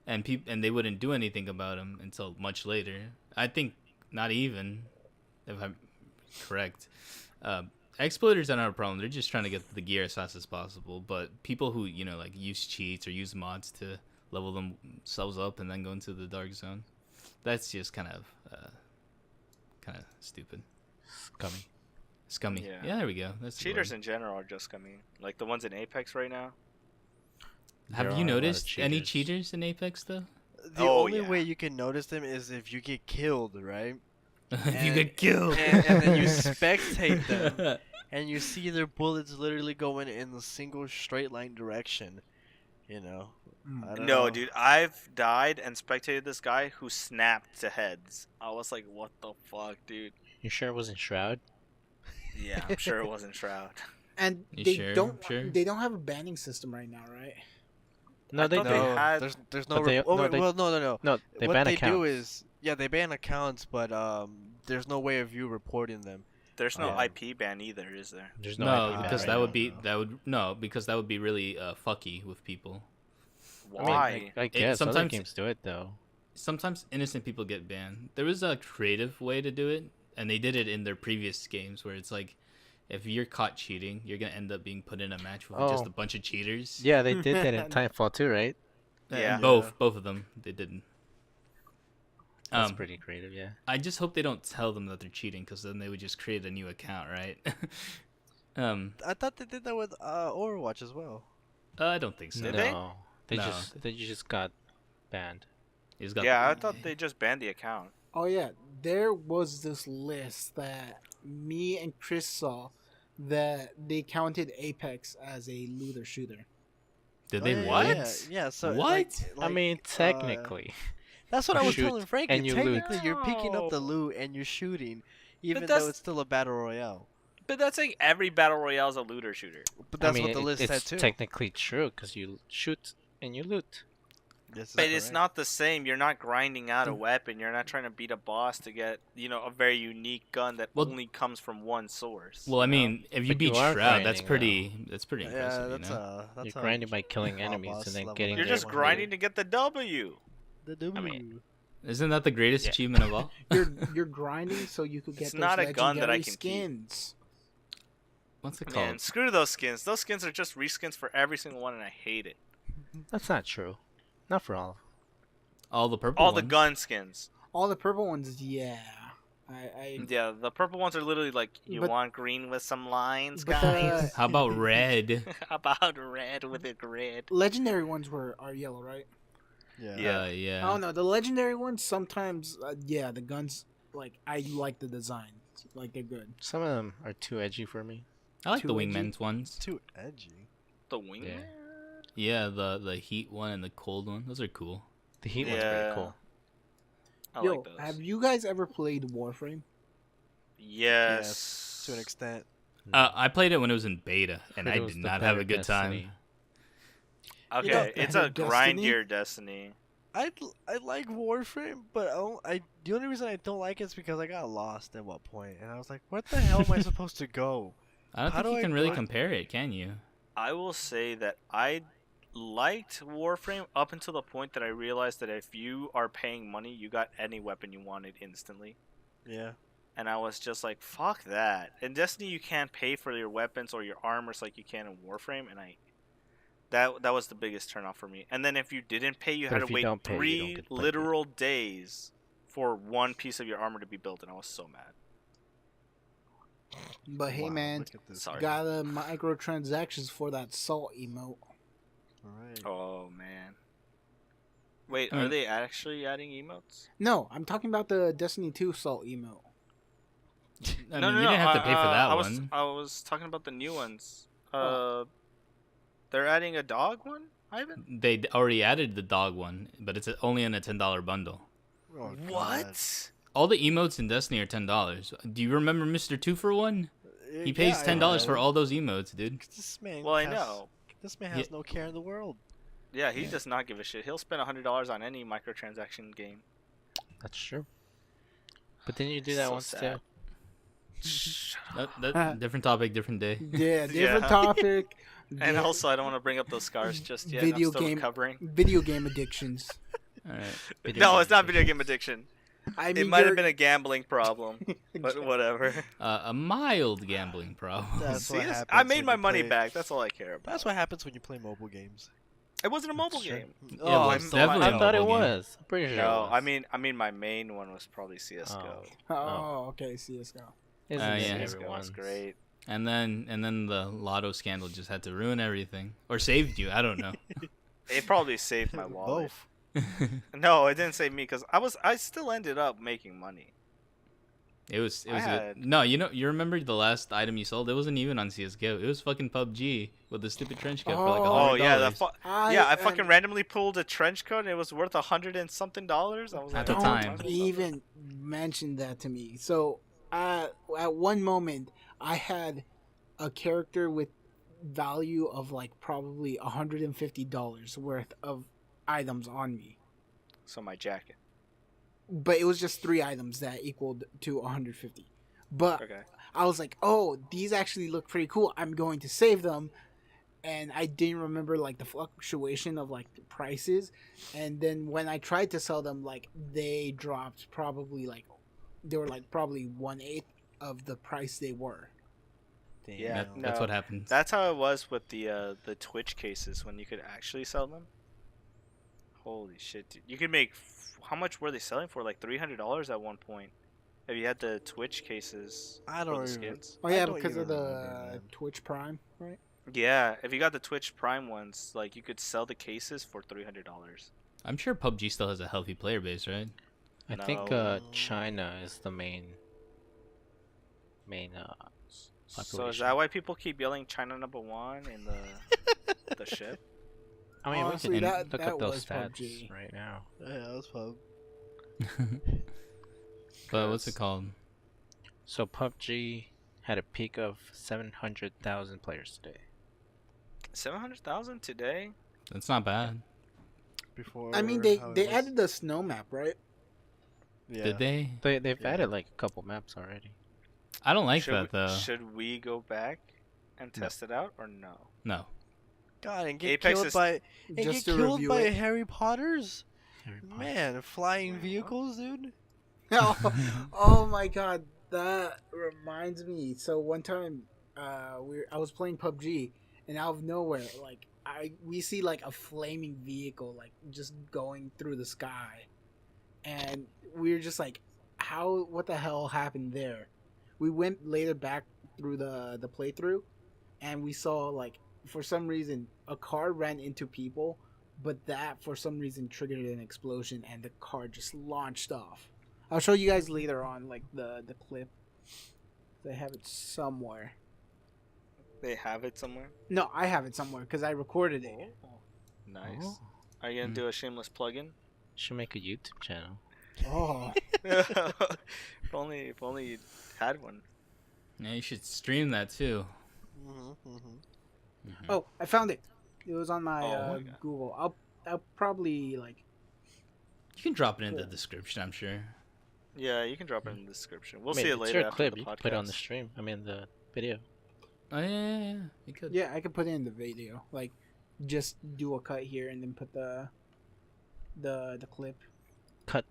Speaker 4: and they wouldn't do anything about them until much later. I think not even, if I'm correct. Exploiters are not a problem. They're just trying to get the gear as fast as possible. But people who like use cheats or use mods to level themselves up and then go into the dark zone, that's just kind of stupid, scummy.
Speaker 3: Yeah.
Speaker 4: Yeah, there we go. That's the
Speaker 3: Cheaters
Speaker 4: word.
Speaker 3: in general are just, I mean, like the ones in Apex right now.
Speaker 4: Have
Speaker 5: There
Speaker 4: you
Speaker 5: are a lot of
Speaker 4: noticed any
Speaker 5: cheaters.
Speaker 4: cheaters in Apex though?
Speaker 2: The
Speaker 3: Oh,
Speaker 2: only
Speaker 3: yeah.
Speaker 2: way you can notice them is if you get killed, right?
Speaker 4: If you
Speaker 2: And-
Speaker 4: get killed,
Speaker 2: and then you spectate them. And you see their bullets literally going in a single straight line direction. You know. I don't
Speaker 3: No,
Speaker 2: know.
Speaker 3: dude, I've died and spectated this guy who snapped to heads. I was like, what the fuck, dude?
Speaker 5: You sure it wasn't Shroud?
Speaker 3: Yeah, I'm sure it wasn't Shroud.
Speaker 1: And
Speaker 4: You
Speaker 1: they
Speaker 4: sure?
Speaker 1: don't
Speaker 4: Sure?
Speaker 1: they don't have a banning system right now, right?
Speaker 5: No,
Speaker 3: I
Speaker 5: they
Speaker 3: thought
Speaker 5: do.
Speaker 3: they
Speaker 2: No,
Speaker 3: had-
Speaker 2: there's no.
Speaker 5: But they-
Speaker 2: oh,
Speaker 5: no,
Speaker 2: wait,
Speaker 5: they-
Speaker 2: well, no.
Speaker 5: No, they
Speaker 2: what
Speaker 5: ban
Speaker 2: they
Speaker 5: accounts.
Speaker 2: do is, yeah, they ban accounts, but there's no way of you reporting them.
Speaker 3: There's no
Speaker 5: Yeah.
Speaker 3: IP ban either, is there?
Speaker 5: There's no,
Speaker 4: no,
Speaker 5: IP ban
Speaker 4: because
Speaker 5: right
Speaker 4: that
Speaker 5: now.
Speaker 4: would be because that would be really fucky with people.
Speaker 5: I mean,
Speaker 3: Why?
Speaker 5: I guess other
Speaker 4: sometimes-
Speaker 5: games do it though.
Speaker 4: sometimes innocent people get banned. There was a creative way to do it, and they did it in their previous games where it's like, if you're caught cheating, you're gonna end up being put in a match with just
Speaker 5: Oh.
Speaker 4: a bunch of cheaters.
Speaker 5: Yeah, they did that in Timefall too, right?
Speaker 3: Yeah.
Speaker 4: Both of them they did.
Speaker 5: That's pretty creative, yeah.
Speaker 4: I just hope they don't tell them that they're cheating, because then they would just create a new account, right?
Speaker 2: I thought they did that with Overwatch as well.
Speaker 4: I don't think so.
Speaker 3: Did they?
Speaker 5: No,
Speaker 4: No.
Speaker 5: they just got banned.
Speaker 4: You just got
Speaker 3: Yeah, I thought they just banned the account.
Speaker 1: Oh yeah, there was this list that me and Chris saw that they counted Apex as a looter shooter.
Speaker 4: Did
Speaker 2: Oh,
Speaker 4: they
Speaker 2: yeah,
Speaker 4: what?
Speaker 2: Yeah, yeah, so
Speaker 4: What?
Speaker 2: like,
Speaker 5: I mean, technically.
Speaker 2: that's what I was
Speaker 5: shoot
Speaker 2: telling Frankie.
Speaker 5: and you loot.
Speaker 2: Technically, you're picking up the
Speaker 3: No.
Speaker 2: loot and you're shooting, even
Speaker 3: that's-
Speaker 2: though it's still a battle royale.
Speaker 3: But that's like every battle royale is a looter shooter.
Speaker 2: But that's
Speaker 5: I mean,
Speaker 2: what the list
Speaker 5: it's
Speaker 2: said too.
Speaker 5: technically true because you shoot and you loot.
Speaker 2: Yes,
Speaker 3: But
Speaker 2: that's
Speaker 3: it's
Speaker 2: correct.
Speaker 3: not the same. You're not grinding out a weapon. You're not trying to beat a boss to get, a very unique gun that
Speaker 4: Well-
Speaker 3: only comes from one source.
Speaker 4: Well, I
Speaker 3: you know?
Speaker 4: mean, if you
Speaker 5: But you
Speaker 4: beat
Speaker 5: are
Speaker 4: Shroud, that's
Speaker 5: grinding,
Speaker 4: pretty
Speaker 2: Yeah,
Speaker 4: impressive,
Speaker 2: that's
Speaker 4: you know?
Speaker 2: that's
Speaker 5: You're
Speaker 2: a
Speaker 5: grinding by killing
Speaker 2: raw
Speaker 5: enemies
Speaker 2: boss
Speaker 5: and then
Speaker 2: level
Speaker 5: getting
Speaker 3: You're
Speaker 5: there
Speaker 3: just
Speaker 5: when
Speaker 3: grinding to get the W.
Speaker 2: The W.
Speaker 5: I mean,
Speaker 4: Isn't that the greatest
Speaker 3: Yeah.
Speaker 4: achievement of all?
Speaker 1: You're grinding so you could get
Speaker 3: It's
Speaker 1: those
Speaker 3: not a gun that I
Speaker 1: legendary
Speaker 3: can keep.
Speaker 1: skins.
Speaker 4: What's it
Speaker 3: Man,
Speaker 4: called?
Speaker 3: screw those skins. Those skins are just reskins for every single one, and I hate it.
Speaker 5: that's not true. Not for all.
Speaker 4: All the purple
Speaker 3: All
Speaker 4: ones.
Speaker 3: the gun skins.
Speaker 1: All the purple ones, yeah. I
Speaker 3: Yeah, the purple ones are literally like, you
Speaker 1: But-
Speaker 3: want green with some lines,
Speaker 1: but
Speaker 3: guys?
Speaker 4: How about red?
Speaker 3: How about red with a grid?
Speaker 1: legendary ones are yellow, right?
Speaker 2: Yeah.
Speaker 3: Yeah.
Speaker 4: Yeah.
Speaker 1: I don't know. The legendary ones sometimes, yeah, the guns I like the design. Like they're good.
Speaker 5: Some of them are too edgy for me.
Speaker 4: I like
Speaker 1: Too
Speaker 4: the
Speaker 1: edgy.
Speaker 4: wingman's ones.
Speaker 2: It's too edgy.
Speaker 3: The wing?
Speaker 5: Yeah.
Speaker 4: Yeah, the heat one and the cold one. Those are cool.
Speaker 5: The heat one's
Speaker 3: Yeah.
Speaker 5: pretty cool.
Speaker 3: I
Speaker 1: Yo,
Speaker 3: like those.
Speaker 1: have you guys ever played Warframe?
Speaker 3: Yes.
Speaker 2: To an extent.
Speaker 4: I played it when it was in beta, and
Speaker 5: Heard
Speaker 4: I
Speaker 5: it was
Speaker 4: did
Speaker 5: the
Speaker 4: not have a
Speaker 5: better
Speaker 4: good time.
Speaker 5: Destiny.
Speaker 3: Okay,
Speaker 1: You know,
Speaker 3: it's
Speaker 1: have
Speaker 3: a
Speaker 1: you Destiny?
Speaker 3: grindier Destiny.
Speaker 2: I like Warframe, but the only reason I don't like it is because I got lost at one point, and I was like, "What the hell am I supposed to go?"
Speaker 4: I don't
Speaker 2: How
Speaker 4: think
Speaker 2: do
Speaker 4: you
Speaker 2: I
Speaker 4: can really
Speaker 2: go-
Speaker 4: compare it, can you?
Speaker 3: I will say that I liked Warframe up until the point that I realized that if you are paying money, you got any weapon you wanted instantly.
Speaker 2: Yeah.
Speaker 3: And I was just like, fuck that. In Destiny, you can't pay for your weapons or your armors like you can in Warframe, and that was the biggest turnoff for me. And then if you didn't pay, you
Speaker 5: But
Speaker 3: had
Speaker 5: if
Speaker 3: to
Speaker 5: you
Speaker 3: wait
Speaker 5: don't pay, you don't
Speaker 3: 3
Speaker 5: get to play
Speaker 3: literal days for one piece of your armor to be built, and I was so mad.
Speaker 1: But hey,
Speaker 2: Wow,
Speaker 1: man,
Speaker 2: look at this.
Speaker 3: Sorry.
Speaker 1: got the microtransactions for that salt emote.
Speaker 2: All right.
Speaker 3: Oh man. Wait,
Speaker 4: Mm.
Speaker 3: are they actually adding emotes?
Speaker 1: No, I'm talking about the Destiny 2 salt emote.
Speaker 4: I mean, you didn't have to pay for that
Speaker 3: I
Speaker 4: one.
Speaker 3: I was talking about the new ones.
Speaker 1: Oh.
Speaker 3: They're adding a dog one, Ivan?
Speaker 4: They already added the dog one, but it's only in a $10 bundle.
Speaker 2: Oh, God.
Speaker 3: What?
Speaker 4: All the emotes in Destiny are $10. Do you remember Mr. 2 for 1? He pays
Speaker 2: Yeah,
Speaker 4: $10
Speaker 2: I
Speaker 4: for
Speaker 2: know.
Speaker 4: all those emotes, dude.
Speaker 2: This man.
Speaker 3: Well, I
Speaker 2: has-
Speaker 3: know.
Speaker 2: This man has no care in the world.
Speaker 3: Yeah, he does not give a shit. He'll spend $100 on any microtransaction game.
Speaker 5: That's true. But then you do that
Speaker 3: So
Speaker 5: once
Speaker 3: sad.
Speaker 5: too.
Speaker 3: Shut up.
Speaker 4: Different topic, different day.
Speaker 1: Yeah, different
Speaker 3: Yeah.
Speaker 1: topic.
Speaker 3: And
Speaker 1: Yeah,
Speaker 3: also, I don't want to bring up those scars just yet.
Speaker 1: Video
Speaker 3: I'm still
Speaker 1: game-
Speaker 3: recovering.
Speaker 1: video game addictions.
Speaker 4: All right.
Speaker 5: Video
Speaker 3: No,
Speaker 5: game
Speaker 3: it's not
Speaker 5: addiction.
Speaker 3: video game addiction.
Speaker 1: I
Speaker 3: It
Speaker 1: mean,
Speaker 3: might have
Speaker 1: you're-
Speaker 3: been a gambling problem, but whatever.
Speaker 4: A mild gambling problem.
Speaker 2: That's what
Speaker 3: See,
Speaker 2: happens
Speaker 3: I made
Speaker 2: when
Speaker 3: my
Speaker 2: you
Speaker 3: money
Speaker 2: play-
Speaker 3: back. That's all I care about.
Speaker 2: That's what happens when you play mobile games.
Speaker 3: It wasn't a mobile
Speaker 5: That's true.
Speaker 3: game.
Speaker 4: Yeah,
Speaker 2: Oh,
Speaker 4: well,
Speaker 2: I'm
Speaker 4: it's
Speaker 2: so-
Speaker 4: definitely
Speaker 5: I
Speaker 4: a
Speaker 5: thought it
Speaker 4: mobile game.
Speaker 5: was. I'm pretty sure.
Speaker 3: No,
Speaker 5: it
Speaker 3: I
Speaker 5: was.
Speaker 3: mean my main one was probably CS:GO.
Speaker 1: Oh, okay, CS:GO.
Speaker 5: Isn't
Speaker 4: yeah.
Speaker 5: it
Speaker 4: CS:GO
Speaker 3: CS:GO
Speaker 5: everyone's?
Speaker 3: was great.
Speaker 4: And then the lotto scandal just had to ruin everything, or saved you. I don't know.
Speaker 3: It probably saved my wallet.
Speaker 2: Both.
Speaker 3: No, it didn't save me because I still ended up making money.
Speaker 4: It was
Speaker 3: I
Speaker 4: good.
Speaker 3: had-
Speaker 4: No, you remember the last item you sold? It wasn't even on CS:GO. It was fucking PUBG with the stupid trench coat for like
Speaker 1: Oh,
Speaker 3: Oh
Speaker 4: $100.
Speaker 3: yeah, I
Speaker 1: am-
Speaker 3: fucking randomly pulled a trench coat and it was worth $100 and something. I was
Speaker 4: At
Speaker 3: like,
Speaker 4: the
Speaker 1: Don't
Speaker 4: time.
Speaker 1: even mention that to me. So, at one moment, I had a character with value of like probably $150 worth of items on me,
Speaker 3: So my jacket.
Speaker 1: but it was just 3 items that equaled to 150. But
Speaker 3: Okay.
Speaker 1: I was like, oh, these actually look pretty cool. I'm going to save them. and I didn't remember like the fluctuation of like the prices. And then when I tried to sell them, like they dropped probably like they were like probably 1/8 of the price they were.
Speaker 2: Damn.
Speaker 3: Yeah,
Speaker 4: That's
Speaker 3: no.
Speaker 4: what happens.
Speaker 3: That's how it was with the Twitch cases when you could actually sell them. Holy shit, dude! You could make how much were they selling for? Like $300 at one point. If you had the Twitch cases
Speaker 2: I
Speaker 3: for
Speaker 2: don't
Speaker 3: the
Speaker 2: even.
Speaker 3: skins.
Speaker 1: Oh
Speaker 2: I
Speaker 1: yeah,
Speaker 2: don't
Speaker 1: because of
Speaker 2: even remember,
Speaker 1: the
Speaker 2: man.
Speaker 1: Twitch Prime, right?
Speaker 3: Yeah, if you got the Twitch Prime ones, like you could sell the cases for $300.
Speaker 4: I'm sure PUBG still has a healthy player base, right?
Speaker 5: I think
Speaker 3: No.
Speaker 5: China is the main
Speaker 3: So is
Speaker 5: population.
Speaker 3: that why people keep yelling China #1 in the ship?
Speaker 5: I mean,
Speaker 1: Honestly,
Speaker 5: we can
Speaker 1: that-
Speaker 5: look
Speaker 1: that
Speaker 5: up those
Speaker 1: was
Speaker 5: stats
Speaker 1: PUBG.
Speaker 5: right now.
Speaker 2: Yeah, that was fun.
Speaker 4: But what's it called?
Speaker 5: So PUBG had a peak of 700,000 players today.
Speaker 3: 700,000 today?
Speaker 4: That's not bad.
Speaker 2: Before.
Speaker 1: I mean,
Speaker 2: how it
Speaker 1: they
Speaker 2: was-
Speaker 1: added the snow map, right?
Speaker 2: Yeah.
Speaker 4: Did they?
Speaker 5: They've
Speaker 2: Yeah.
Speaker 5: added like a couple maps already.
Speaker 4: I don't like
Speaker 3: should
Speaker 4: that though.
Speaker 3: Should we go back and
Speaker 5: No.
Speaker 3: test it out or no?
Speaker 4: No.
Speaker 2: God, and get
Speaker 3: Apex
Speaker 2: killed
Speaker 3: is-
Speaker 2: by and
Speaker 1: Just
Speaker 2: get
Speaker 1: to
Speaker 2: killed
Speaker 1: review
Speaker 2: by
Speaker 1: it.
Speaker 2: Harry Potter's.
Speaker 5: Harry Potter.
Speaker 2: Man, flying vehicles, dude.
Speaker 1: Oh my god, that reminds me. So one time, I was playing PUBG, and out of nowhere, like we see like a flaming vehicle like just going through the sky, and we were just like, how? What the hell happened there? We went later back through the playthrough, and we saw like for some reason a car ran into people, but that for some reason triggered an explosion, and the car just launched off. I'll show you guys later on, like the clip. They have it somewhere.
Speaker 3: They have it somewhere.
Speaker 1: No, I have it somewhere because I recorded it.
Speaker 3: Nice.
Speaker 5: Oh.
Speaker 3: Are you gonna
Speaker 4: Mm.
Speaker 3: do a shameless plug-in?
Speaker 5: Should make a YouTube channel.
Speaker 1: Oh,
Speaker 3: if only you had one.
Speaker 4: Yeah, you should stream that too.
Speaker 1: oh, I found it. It was on my,
Speaker 3: Oh my God.
Speaker 1: Google. I'll probably like.
Speaker 4: You can drop it in the
Speaker 1: Cool.
Speaker 4: description, I'm sure.
Speaker 3: Yeah, you can drop it in the description. We'll
Speaker 5: I mean,
Speaker 3: see it
Speaker 5: it's
Speaker 3: later
Speaker 5: your
Speaker 3: after
Speaker 5: clip.
Speaker 3: the
Speaker 5: You
Speaker 3: podcast.
Speaker 5: can put it on the stream. I mean, the video.
Speaker 4: Oh yeah. You could.
Speaker 1: Yeah, I could put it in the video. Like, just do a cut here and then put the clip.
Speaker 5: Cut.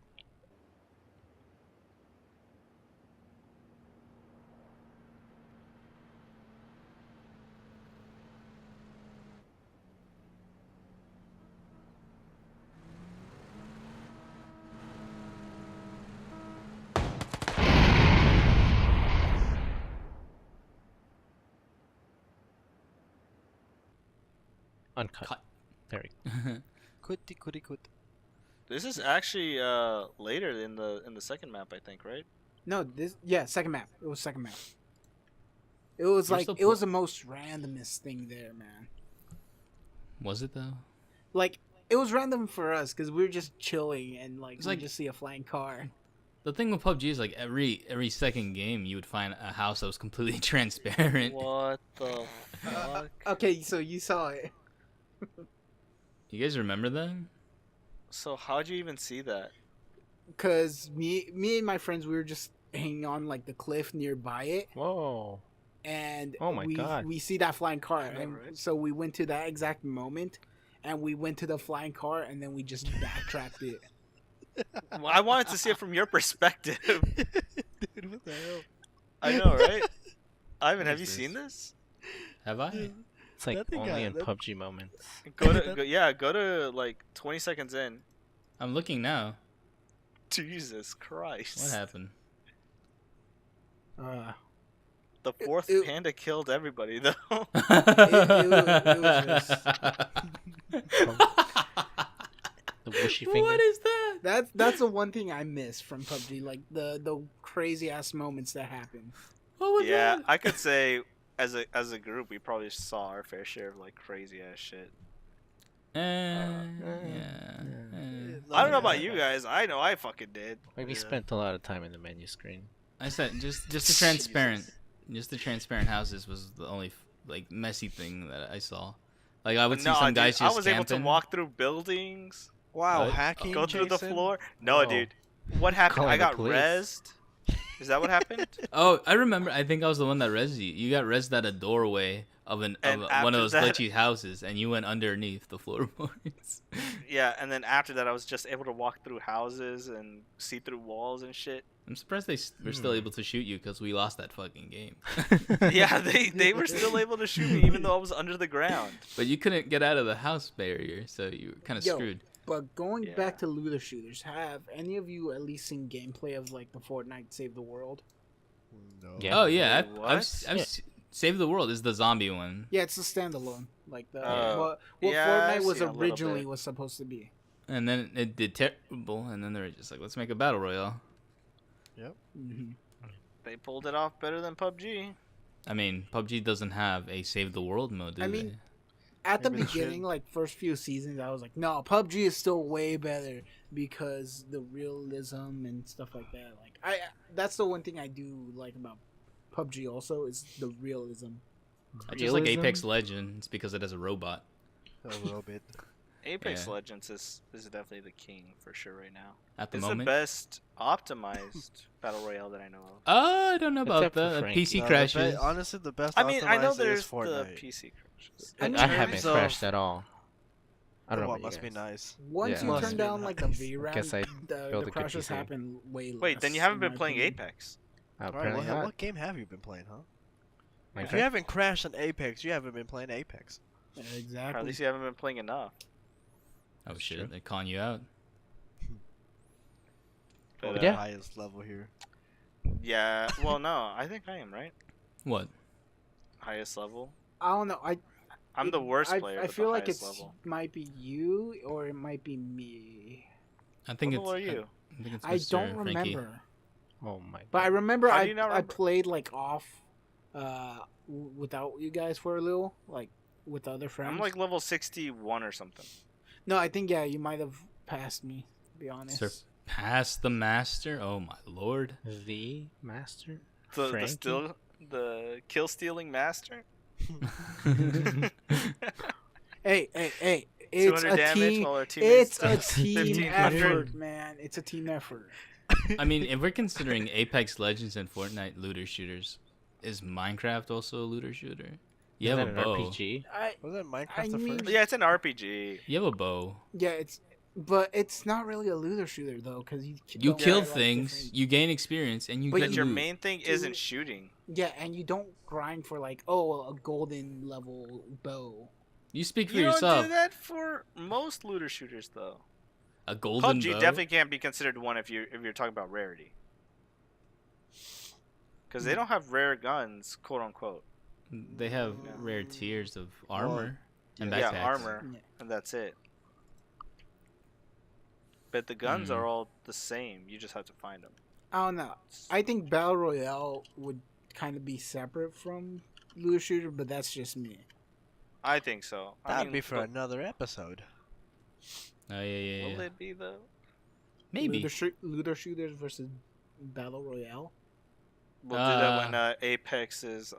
Speaker 5: Uncut.
Speaker 4: Cut.
Speaker 5: There we go.
Speaker 2: Kut.
Speaker 3: This is actually later in the second map, I think, right?
Speaker 1: No, second map. It was second map. It was
Speaker 4: You're
Speaker 1: like
Speaker 4: still
Speaker 1: it was the most randomest thing there, man.
Speaker 4: Was it though?
Speaker 1: Like it was random for us because we were just chilling and like
Speaker 4: It's
Speaker 1: we
Speaker 4: like-
Speaker 1: just see a flying car.
Speaker 4: The thing with PUBG is like every second game you would find a house that was completely transparent.
Speaker 3: What the fuck?
Speaker 1: Okay, so you saw it.
Speaker 4: You guys remember that?
Speaker 3: So how'd you even see that?
Speaker 1: Cause me and my friends we were just hanging on like the cliff nearby it,
Speaker 5: Whoa.
Speaker 1: and
Speaker 5: Oh my God.
Speaker 1: we see that flying car,
Speaker 3: I know,
Speaker 1: and
Speaker 3: right?
Speaker 1: so we went to that exact moment, and we went to the flying car, and then we just backtracked it.
Speaker 3: Well, I wanted to see it from your perspective.
Speaker 2: Dude, what the hell?
Speaker 3: I know, right? Ivan,
Speaker 4: What
Speaker 3: have you
Speaker 4: is
Speaker 3: seen
Speaker 4: this?
Speaker 3: this?
Speaker 4: Have I?
Speaker 5: It's like
Speaker 2: That thing
Speaker 5: only
Speaker 2: got-
Speaker 5: in
Speaker 2: that-
Speaker 5: PUBG moments.
Speaker 3: Go to like 20 seconds in.
Speaker 4: I'm looking now.
Speaker 3: Jesus Christ.
Speaker 4: What happened?
Speaker 3: The fourth
Speaker 1: it-
Speaker 3: panda killed everybody though.
Speaker 1: it was
Speaker 5: The wishy finger.
Speaker 4: What is that?
Speaker 1: that's the one thing I miss from PUBG, like the crazy ass moments that happen.
Speaker 4: What was
Speaker 3: Yeah,
Speaker 4: that?
Speaker 3: I could say as a group we probably saw our fair share of like crazy ass shit.
Speaker 4: Yeah.
Speaker 3: I don't know about you guys. I know I fucking did.
Speaker 5: Like we
Speaker 2: Yeah.
Speaker 5: spent a lot of time in the menu screen.
Speaker 4: I said just the transparent,
Speaker 3: Jesus.
Speaker 4: just the transparent houses was the only like messy thing that I saw. Like I would see
Speaker 3: No,
Speaker 4: some
Speaker 3: dude,
Speaker 4: guys just
Speaker 3: I was able to
Speaker 4: camping.
Speaker 3: walk through buildings,
Speaker 2: Wow,
Speaker 4: What?
Speaker 2: hacking.
Speaker 3: go through the
Speaker 2: Jason?
Speaker 3: floor. No,
Speaker 5: Oh.
Speaker 3: dude. What happened?
Speaker 5: Calling
Speaker 3: I
Speaker 5: the
Speaker 3: got
Speaker 5: police.
Speaker 3: rezzed. Is that what happened?
Speaker 4: Oh, I remember. I think I was the one that rezzed you. You got rezzed at a doorway of one
Speaker 3: And
Speaker 4: of
Speaker 3: after
Speaker 4: those
Speaker 3: that-
Speaker 4: glitchy houses, and you went underneath the floorboards.
Speaker 3: Yeah, and then after that, I was just able to walk through houses and see through walls and shit.
Speaker 4: I'm surprised they were still able to shoot you because we lost that fucking game.
Speaker 3: Yeah, they were still able to shoot me even though I was under the ground.
Speaker 4: But you couldn't get out of the house barrier, so you were kind of
Speaker 1: Yo.
Speaker 4: screwed.
Speaker 1: But going
Speaker 3: Yeah.
Speaker 1: back to looter shooters, have any of you at least seen gameplay of like the Fortnite Save the World?
Speaker 2: No.
Speaker 5: Yeah.
Speaker 4: Oh yeah,
Speaker 3: Wait,
Speaker 4: I've
Speaker 5: Yeah.
Speaker 4: Save the World is the zombie one,
Speaker 1: Yeah, it's a standalone. Like the
Speaker 3: Oh.
Speaker 1: what
Speaker 3: Yeah, I've
Speaker 1: Fortnite was
Speaker 3: seen a little
Speaker 1: originally
Speaker 3: bit.
Speaker 1: was supposed to be.
Speaker 4: and then it did terrible, and then they were just like, let's make a battle royale.
Speaker 1: Hmm
Speaker 3: They pulled it off better than PUBG.
Speaker 4: I mean, PUBG doesn't have a Save the World mode, do
Speaker 1: I
Speaker 4: they?
Speaker 1: mean, At the
Speaker 2: Maybe they should.
Speaker 1: beginning, like first few seasons, I was like, no, PUBG is still way better because the realism and stuff like that. Like that's the one thing I do like about PUBG also is the realism.
Speaker 4: I just like
Speaker 5: Realism?
Speaker 4: Apex Legends because it has a robot.
Speaker 2: A little bit.
Speaker 3: Apex
Speaker 4: Yeah.
Speaker 3: Legends is definitely the king for sure right now.
Speaker 4: At the
Speaker 3: It's
Speaker 4: moment.
Speaker 3: the best optimized battle royale that I know of.
Speaker 4: I don't know about
Speaker 5: Except for
Speaker 4: that.
Speaker 5: Frankie.
Speaker 4: PC
Speaker 2: No,
Speaker 4: crashes.
Speaker 2: honestly, the best.
Speaker 3: I mean, I know
Speaker 2: optimizer
Speaker 3: there's
Speaker 2: is
Speaker 3: the
Speaker 2: Fortnite.
Speaker 3: PC crashes.
Speaker 1: I
Speaker 3: In
Speaker 1: mean,
Speaker 5: I
Speaker 1: in
Speaker 5: haven't
Speaker 3: terms
Speaker 2: of-
Speaker 5: crashed at all. I don't know
Speaker 2: Well,
Speaker 5: about
Speaker 2: must
Speaker 5: you
Speaker 2: be
Speaker 5: guys.
Speaker 2: nice.
Speaker 1: Once
Speaker 5: Yeah.
Speaker 1: you
Speaker 2: Must
Speaker 1: turn
Speaker 2: be
Speaker 1: down like the
Speaker 2: nice.
Speaker 1: VRAM,
Speaker 5: Guess I
Speaker 1: the
Speaker 5: filled the
Speaker 1: crashes
Speaker 5: cookie
Speaker 1: happen way less.
Speaker 3: Wait, then you haven't
Speaker 1: in my
Speaker 3: been playing
Speaker 1: opinion.
Speaker 3: Apex.
Speaker 2: All right,
Speaker 5: Apparently not.
Speaker 2: what game have you been playing, huh? If
Speaker 5: Minecraft?
Speaker 2: you haven't crashed on Apex, you haven't been playing Apex.
Speaker 3: Or at
Speaker 1: Exactly.
Speaker 3: least you haven't been playing enough.
Speaker 4: Oh
Speaker 5: That's
Speaker 4: shit,
Speaker 5: true.
Speaker 4: they're calling you out.
Speaker 3: But,
Speaker 2: We're
Speaker 3: uh,
Speaker 2: the
Speaker 5: Yeah.
Speaker 2: highest level here.
Speaker 3: Yeah. Well, no, I think I am right.
Speaker 4: What?
Speaker 3: Highest level.
Speaker 1: I don't know.
Speaker 3: I'm the worst player.
Speaker 1: I
Speaker 3: but
Speaker 1: feel
Speaker 3: the
Speaker 1: like
Speaker 3: highest
Speaker 1: it's
Speaker 3: level.
Speaker 1: might be you or it might be me.
Speaker 4: I think
Speaker 3: What
Speaker 4: it's.
Speaker 3: level are you?
Speaker 4: I think it's
Speaker 1: I
Speaker 4: Mr.
Speaker 1: don't
Speaker 4: Frankie.
Speaker 1: remember.
Speaker 5: Oh my
Speaker 1: But I
Speaker 5: god.
Speaker 1: remember
Speaker 3: How do
Speaker 1: I
Speaker 3: you not
Speaker 1: I
Speaker 3: remember?
Speaker 1: played like off without you guys for a little, like with other friends.
Speaker 3: I'm like level 61 or something.
Speaker 1: No, I think yeah, you might have passed me, to be honest.
Speaker 4: Surpass the master. Oh my lord.
Speaker 5: The master?
Speaker 3: The
Speaker 5: Frankie?
Speaker 3: the kill stealing master.
Speaker 1: Hey, it's
Speaker 3: 200
Speaker 1: a
Speaker 3: damage
Speaker 1: team.
Speaker 3: while our teammates.
Speaker 1: It's a team
Speaker 3: 1500.
Speaker 1: effort, man. It's a team effort.
Speaker 4: I mean, if we're considering Apex Legends and Fortnite looter shooters, is Minecraft also a looter shooter? You
Speaker 5: Is
Speaker 4: have
Speaker 5: that
Speaker 4: a
Speaker 5: an
Speaker 4: bow.
Speaker 5: RPG?
Speaker 2: Wasn't Minecraft
Speaker 1: I
Speaker 2: the
Speaker 1: mean-
Speaker 2: first?
Speaker 3: Yeah, it's an RPG.
Speaker 4: You have a bow.
Speaker 1: Yeah, but it's not really a looter shooter though, because
Speaker 4: You
Speaker 1: don't
Speaker 4: kill
Speaker 1: get, like,
Speaker 4: things,
Speaker 1: different-
Speaker 4: you gain experience, and you
Speaker 1: But
Speaker 4: get
Speaker 3: But your
Speaker 4: loot.
Speaker 3: main thing
Speaker 1: Dude.
Speaker 3: isn't shooting.
Speaker 1: Yeah, and you don't grind for like a golden level bow.
Speaker 4: You speak for
Speaker 3: You don't
Speaker 4: yourself.
Speaker 3: do that for most looter shooters, though.
Speaker 4: A golden
Speaker 3: PUBG
Speaker 4: bow.
Speaker 3: definitely can't be considered one if you're talking about rarity. Because they don't have rare guns, quote unquote.
Speaker 4: They have rare tiers of armor and
Speaker 3: Yeah,
Speaker 4: backpacks.
Speaker 3: armor,
Speaker 1: Yeah.
Speaker 3: and that's it. But the guns
Speaker 4: Hmm.
Speaker 3: are all the same. You just have to find them.
Speaker 1: I don't know. I think Battle Royale would kind of be separate from looter shooter, but that's just me.
Speaker 3: I think so. I
Speaker 2: That'd
Speaker 3: mean,
Speaker 2: be for
Speaker 3: but
Speaker 2: another episode.
Speaker 4: Oh yeah.
Speaker 3: Will it be though?
Speaker 4: Maybe.
Speaker 1: Looter shooters versus Battle Royale.
Speaker 3: We'll do that when Apex's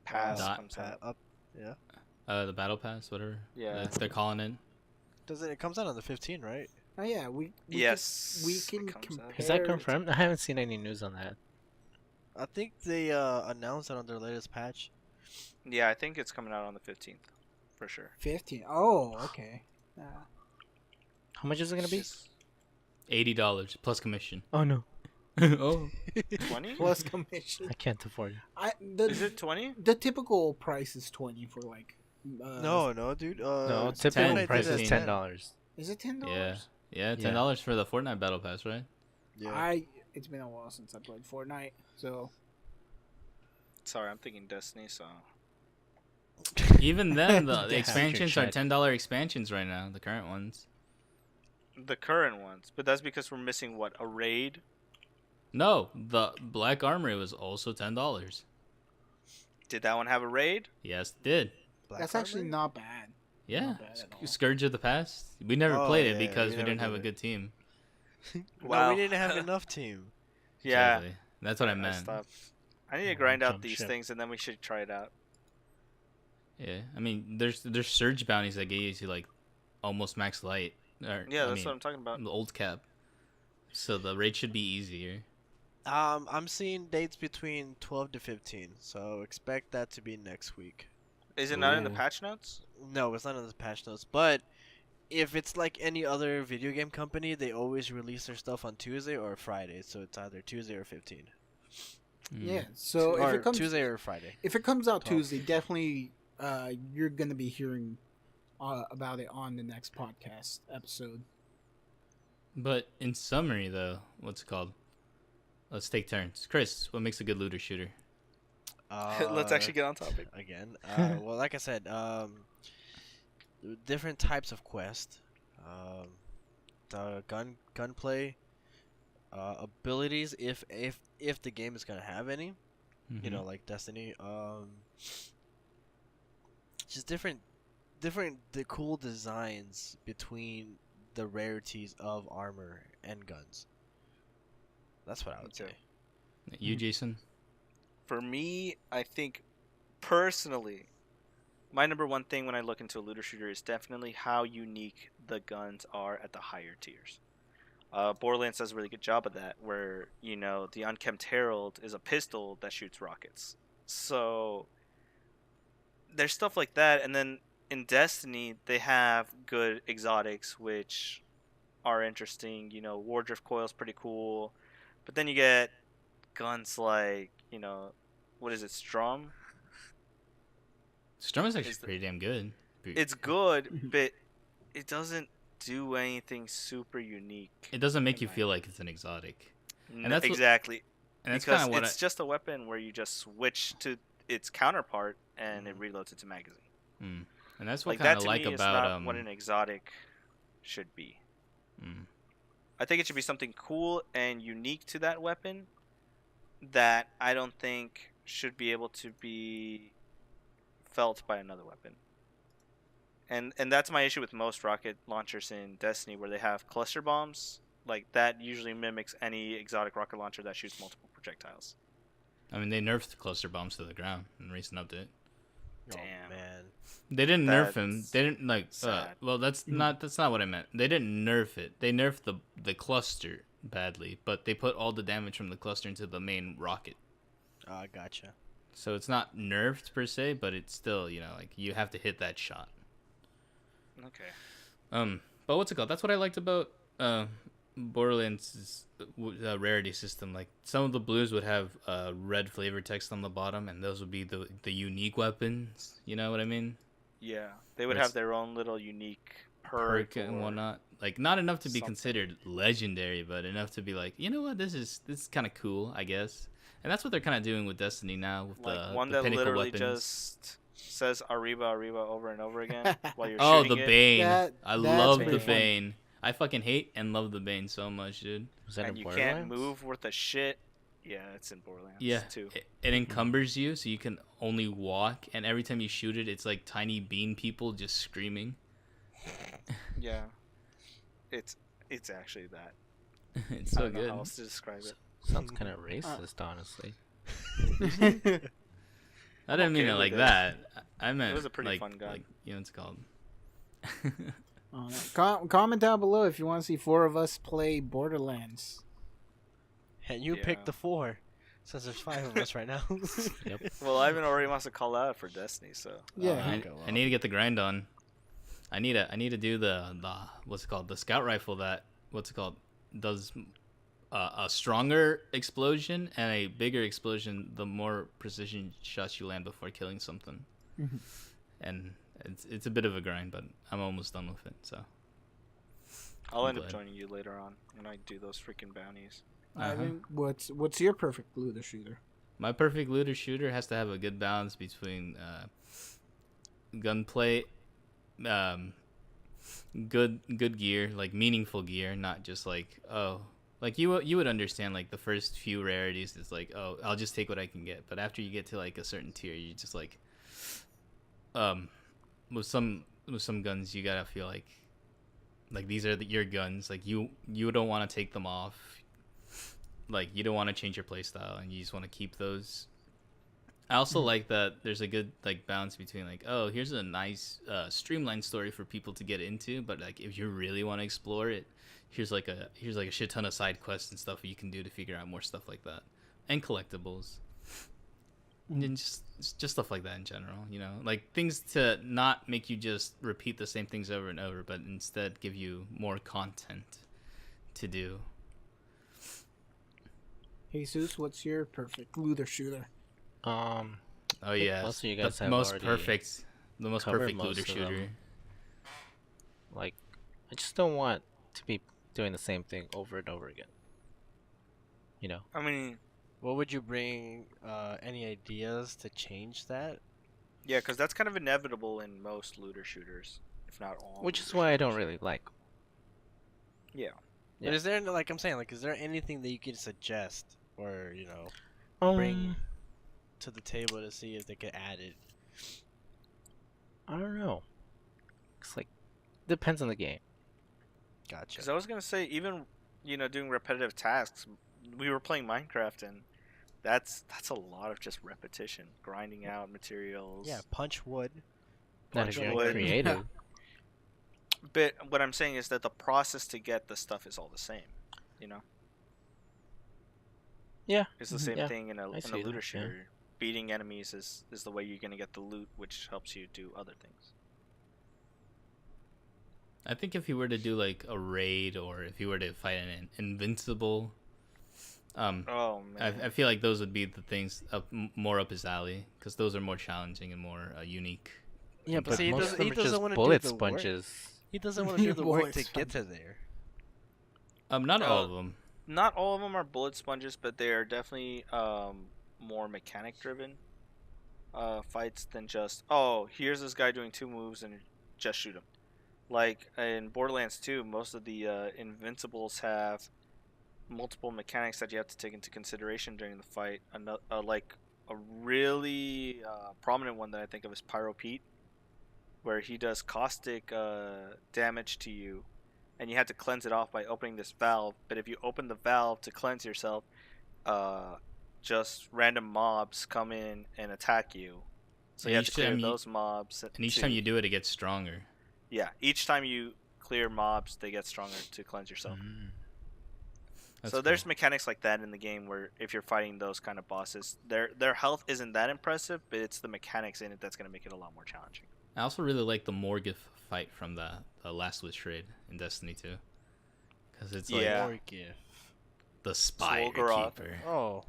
Speaker 3: pass
Speaker 4: Dot
Speaker 3: comes out.
Speaker 2: Up.
Speaker 4: The battle pass, whatever.
Speaker 3: Yeah.
Speaker 4: That's they're calling it.
Speaker 2: It comes out on the 15th, right?
Speaker 1: Oh yeah, we
Speaker 3: Yes,
Speaker 1: we
Speaker 3: it
Speaker 1: can
Speaker 3: comes out.
Speaker 1: compare.
Speaker 5: Is that confirmed? I haven't seen any news on that.
Speaker 2: I think they announced it on their latest patch.
Speaker 3: Yeah, I think it's coming out on the 15th, for sure.
Speaker 1: 15. Oh, okay.
Speaker 5: How much is it gonna be?
Speaker 4: $80 plus commission.
Speaker 5: Oh no,
Speaker 4: Oh.
Speaker 3: 20?
Speaker 1: Plus commission.
Speaker 5: I can't afford it.
Speaker 3: Is it 20?
Speaker 1: The typical price is 20 for like.
Speaker 2: No, dude.
Speaker 5: No,
Speaker 4: it's
Speaker 5: typical
Speaker 4: 10,
Speaker 5: price is
Speaker 4: 15.
Speaker 5: $10.
Speaker 1: Is it $10?
Speaker 4: Yeah. Yeah, $10 for the Fortnite battle pass, right?
Speaker 2: Yeah.
Speaker 1: It's been a while since I played Fortnite, so
Speaker 3: Sorry, I'm thinking Destiny, so.
Speaker 4: Even then, the
Speaker 5: Yeah,
Speaker 4: expansions
Speaker 5: you're
Speaker 4: are $10 expansions right now. The current ones.
Speaker 3: The current ones. But that's because we're missing, what, a raid?
Speaker 4: No, the black armor was also $10.
Speaker 3: Did that one have a raid?
Speaker 4: Yes, it did.
Speaker 2: Black
Speaker 1: that's actually
Speaker 2: Armory?
Speaker 1: not bad.
Speaker 4: Yeah,
Speaker 1: Not bad at all.
Speaker 4: Scourge of the Past. We never
Speaker 2: Oh,
Speaker 4: played it
Speaker 2: yeah,
Speaker 4: because
Speaker 2: we
Speaker 4: we
Speaker 2: never
Speaker 4: didn't have
Speaker 2: did
Speaker 4: a
Speaker 2: it.
Speaker 4: good team.
Speaker 2: No,
Speaker 3: Wow.
Speaker 2: we didn't have enough team.
Speaker 3: Yeah.
Speaker 4: Exactly. That's what I
Speaker 3: I
Speaker 4: meant.
Speaker 3: stopped. I need to grind out
Speaker 5: Jump
Speaker 3: these
Speaker 5: ship.
Speaker 3: things and then we should try it out.
Speaker 4: Yeah, I mean, there's surge bounties that get you to like almost max light. Or,
Speaker 3: Yeah,
Speaker 4: I
Speaker 3: that's
Speaker 4: mean,
Speaker 3: what I'm talking about.
Speaker 4: the old cap. So the raid should be easier.
Speaker 2: I'm seeing dates between 12 to 15, so expect that to be next week.
Speaker 3: Is it not in the
Speaker 4: Ooh.
Speaker 3: patch notes?
Speaker 2: No, it's not in the patch notes, but if it's like any other video game company, they always release their stuff on Tuesday or Friday, so it's either Tuesday or 15.
Speaker 1: Yeah.
Speaker 4: Mm.
Speaker 1: So
Speaker 2: Or Tuesday or Friday.
Speaker 1: if it comes out
Speaker 2: 12.
Speaker 1: Tuesday, definitely you're gonna be hearing about it on the next podcast episode.
Speaker 4: But in summary, though, what's it called? Let's take turns. Chris, what makes a good looter shooter?
Speaker 3: Let's actually get on topic.
Speaker 2: Again. Well, like I said, different types of quest, the gunplay, abilities if the game is gonna have any, you know, like Destiny. Just the cool designs between the rarities of armor and guns. That's what I would
Speaker 3: Okay.
Speaker 2: say.
Speaker 4: You, Jason?
Speaker 3: For me, I think personally, my number one thing when I look into a looter shooter is definitely how unique the guns are at the higher tiers. Borderlands does a really good job of that, where the Unkempt Herald is a pistol that shoots rockets. So there's stuff like that, and then in Destiny they have good exotics which are interesting. Wardrift Coil's pretty cool, but then you get guns like what is it, Strom?
Speaker 4: Strum is actually
Speaker 3: Is the-
Speaker 4: pretty damn good.
Speaker 3: It's good, but it doesn't do anything super unique.
Speaker 4: It doesn't make
Speaker 3: in
Speaker 4: you
Speaker 3: my
Speaker 4: feel like it's an exotic.
Speaker 3: No,
Speaker 4: that's what-
Speaker 3: exactly.
Speaker 4: And that's
Speaker 3: Because
Speaker 4: kind of what
Speaker 3: it's just a weapon where you just switch to its counterpart and it reloads its magazine.
Speaker 4: and that's what
Speaker 3: Like
Speaker 4: kind
Speaker 3: that
Speaker 4: of
Speaker 3: to
Speaker 4: like
Speaker 3: me is
Speaker 4: about
Speaker 3: not what an exotic should be.
Speaker 4: mm.
Speaker 3: I think it should be something cool and unique to that weapon that I don't think should be able to be felt by another weapon. And that's my issue with most rocket launchers in Destiny, where they have cluster bombs. Like that usually mimics any exotic rocket launcher that shoots multiple projectiles.
Speaker 4: I mean, they nerfed cluster bombs to the ground in recent update.
Speaker 2: Oh
Speaker 3: Damn.
Speaker 2: man.
Speaker 4: They didn't nerf him.
Speaker 3: That's
Speaker 4: They didn't
Speaker 3: sad.
Speaker 4: well, that's not what I meant. They didn't nerf it. They nerfed the cluster badly, but they put all the damage from the cluster into the main rocket.
Speaker 2: Oh, I gotcha.
Speaker 4: So it's not nerfed per se, but it's still, like you have to hit that shot.
Speaker 3: Okay.
Speaker 4: But what's it called? That's what I liked about Borderlands' rarity system. Like some of the blues would have red flavor text on the bottom, and those would be the unique weapons. You know what I mean?
Speaker 3: Yeah, they would
Speaker 4: It's-
Speaker 3: have their own little unique
Speaker 4: Perk and
Speaker 3: or
Speaker 4: whatnot. Like not enough to be
Speaker 3: something.
Speaker 4: considered legendary, but enough to be like, you know what, this is kind of cool, I guess. And that's what they're kind of doing with Destiny now with
Speaker 3: like one
Speaker 4: the
Speaker 3: that
Speaker 4: pinnacle
Speaker 3: literally
Speaker 4: weapons.
Speaker 3: just says Arriba Arriba over and over again while you're
Speaker 4: Oh,
Speaker 3: shooting
Speaker 4: the
Speaker 3: it.
Speaker 4: Bane!
Speaker 1: That-
Speaker 4: I
Speaker 1: that's
Speaker 4: love
Speaker 1: pretty
Speaker 4: the
Speaker 1: fun.
Speaker 4: Bane. I fucking hate and love the Bane so much, dude.
Speaker 5: Was that
Speaker 3: And
Speaker 5: in
Speaker 3: you
Speaker 5: Borderlands?
Speaker 3: can't move worth a shit. Yeah, it's in Borderlands
Speaker 4: Yeah,
Speaker 3: too.
Speaker 4: it encumbers you, so you can only walk. And every time you shoot it, it's like tiny bean people just screaming.
Speaker 3: Yeah, it's actually that.
Speaker 4: It's
Speaker 3: I
Speaker 4: so
Speaker 3: don't know
Speaker 4: good.
Speaker 3: how else to describe it.
Speaker 5: Sounds kind of racist, honestly.
Speaker 4: I didn't mean
Speaker 3: okay
Speaker 4: it like
Speaker 3: with it.
Speaker 4: that. I meant
Speaker 3: was a pretty
Speaker 4: like,
Speaker 3: fun gun.
Speaker 4: Like, what's it called?
Speaker 1: Oh, no. Comment down below if you want to see 4 of us play Borderlands.
Speaker 2: And you
Speaker 3: Yeah.
Speaker 2: picked the 4, since there's 5 of us right now.
Speaker 5: Yep.
Speaker 3: Well, Ivan already wants to call out for Destiny, so
Speaker 1: Yeah.
Speaker 2: Okay, well.
Speaker 4: I need to get the grind on. I need to do the what's it called, the scout rifle that does a stronger explosion and a bigger explosion the more precision shots you land before killing something.
Speaker 1: Mhm.
Speaker 4: And it's a bit of a grind, but I'm almost done with it. So
Speaker 3: I'll
Speaker 4: I'm
Speaker 3: end up
Speaker 4: glad.
Speaker 3: joining you later on when I do those freaking bounties.
Speaker 1: Ivan, what's your perfect looter shooter?
Speaker 4: my perfect looter shooter has to have a good balance between gunplay, good gear, like meaningful gear, not just like, oh, like you would understand like the first few rarities is like, oh, I'll just take what I can get, but after you get to like a certain tier, you just like with some guns you gotta feel like these are your guns, like you don't want to take them off, like you don't want to change your playstyle and you just want to keep those. I also like that there's a good like balance between like, oh, here's a nice streamlined story for people to get into, but like if you really want to explore it, here's like a shit ton of side quests and stuff you can do to figure out more stuff like that, and collectibles, and just stuff like that in general. Like things to not make you just repeat the same things over and over, but instead give you more content to do.
Speaker 1: Jesus, what's your perfect looter shooter?
Speaker 5: Um,
Speaker 4: Oh yeah,
Speaker 5: most of you guys have
Speaker 4: the most
Speaker 5: already
Speaker 4: perfect
Speaker 5: covered
Speaker 4: looter
Speaker 5: most of
Speaker 4: shooter.
Speaker 5: them. Like, I just don't want to be doing the same thing over and over again. You know,
Speaker 3: I mean,
Speaker 2: What would you bring? Any ideas to change that?
Speaker 3: yeah, because that's kind of inevitable in most looter shooters, if not all.
Speaker 5: which is
Speaker 3: looter
Speaker 5: why I don't
Speaker 3: shooters.
Speaker 5: really like.
Speaker 3: Yeah.
Speaker 2: But
Speaker 5: Yeah.
Speaker 2: is there like I'm saying like is there anything that you could suggest or bring to the table to see if they could add it?
Speaker 5: I don't know. It's like depends on the game.
Speaker 2: Gotcha.
Speaker 3: Because I was gonna say, even doing repetitive tasks, we were playing Minecraft, and that's a lot of just repetition, grinding out materials.
Speaker 2: Yeah, punch wood.
Speaker 5: Not
Speaker 3: Bunch
Speaker 5: if
Speaker 3: of
Speaker 5: you're
Speaker 3: wood.
Speaker 5: creative.
Speaker 3: But what I'm saying is that the process to get the stuff is all the same.
Speaker 5: Yeah.
Speaker 3: It's the same
Speaker 5: Yeah,
Speaker 3: thing in a
Speaker 5: see
Speaker 3: looter
Speaker 5: that, yeah.
Speaker 3: shooter. Beating enemies is the way you're gonna get the loot, which helps you do other things.
Speaker 4: I think if you were to do like a raid, or if you were to fight an invincible,
Speaker 3: Oh man.
Speaker 4: I feel like those would be the things more up his alley, because those are more challenging and more unique.
Speaker 5: Yeah,
Speaker 2: But
Speaker 5: but
Speaker 2: see, he
Speaker 5: most
Speaker 2: doesn't-
Speaker 5: of them
Speaker 2: he
Speaker 5: are
Speaker 2: doesn't
Speaker 5: just
Speaker 2: wanna do
Speaker 5: bullet
Speaker 2: the work.
Speaker 5: sponges.
Speaker 2: He doesn't want to do the work
Speaker 1: Bullets.
Speaker 2: to get to there.
Speaker 4: Not all
Speaker 3: No.
Speaker 4: of them.
Speaker 3: Not all of them are bullet sponges, but they are definitely more mechanic driven fights than just, oh, here's this guy doing 2 moves and just shoot him. Like in Borderlands 2, most of the invincibles have multiple mechanics that you have to take into consideration during the fight. Like a really prominent one that I think of is Pyro Pete, where he does caustic damage to you, and you have to cleanse it off by opening this valve. But if you open the valve to cleanse yourself, just random mobs come in and attack you. So you have to clear those mobs.
Speaker 4: And each
Speaker 3: too.
Speaker 4: time you do it, it gets stronger.
Speaker 3: Yeah, each time you clear mobs, they get stronger to cleanse yourself.
Speaker 4: That's
Speaker 3: So there's
Speaker 4: cool.
Speaker 3: mechanics like that in the game where if you're fighting those kind of bosses, their health isn't that impressive, but it's the mechanics in it that's going to make it a lot more challenging.
Speaker 4: I also really like the Morgith fight from the Last Wish raid in Destiny 2, because it's like
Speaker 3: Yeah.
Speaker 2: Morgith.
Speaker 4: the Spider
Speaker 3: Swolgoroth.
Speaker 4: Keeper.
Speaker 2: Oh.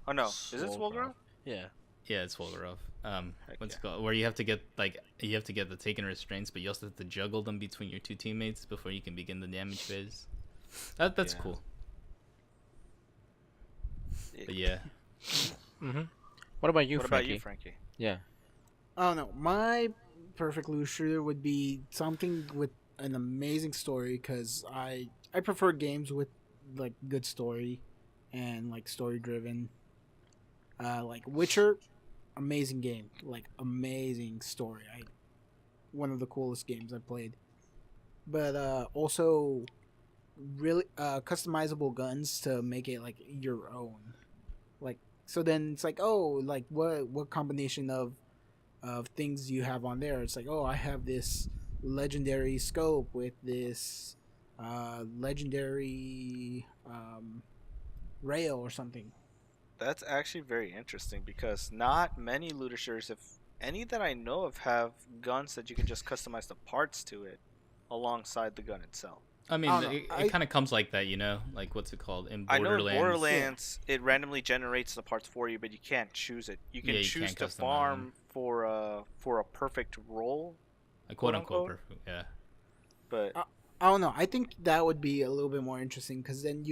Speaker 3: Oh no, is it Swolgoroth?
Speaker 2: Yeah.
Speaker 4: Yeah, it's Volgarov. What's
Speaker 3: yeah.
Speaker 4: it called? Where you have to get the taken restraints, but you also have to juggle them between your 2 teammates before you can begin the damage phase. That's
Speaker 3: Yeah.
Speaker 4: cool. But yeah,
Speaker 5: What about you,
Speaker 3: What
Speaker 5: Frankie?
Speaker 3: about you, Frankie?
Speaker 5: Yeah.
Speaker 1: I don't know. My perfect loot shooter would be something with an amazing story, because I prefer games with like good story and like story driven. Like Witcher, amazing game, like amazing story. One of the coolest games I played. But also really customizable guns to make it like your own. Like so then it's like, oh, like what combination of things you have on there. It's like, oh, I have this legendary scope with this legendary rail or something.
Speaker 3: That's actually very interesting because not many looter shooters, if any that I know of, have guns that you can just customize the parts to it alongside the gun itself.
Speaker 4: I mean,
Speaker 1: I don't know.
Speaker 4: it kind of comes like that, like what's it called in
Speaker 3: I know in
Speaker 4: Borderlands?
Speaker 3: Borderlands it randomly generates the parts for you, but you can't choose it. You can
Speaker 4: Yeah, you
Speaker 3: choose
Speaker 4: can't
Speaker 3: to
Speaker 4: customize
Speaker 3: farm for a perfect roll,
Speaker 4: Like quote
Speaker 3: quote-unquote.
Speaker 4: unquote perfect. Yeah.
Speaker 3: but
Speaker 1: I don't know. I think that would be a little bit more interesting, because then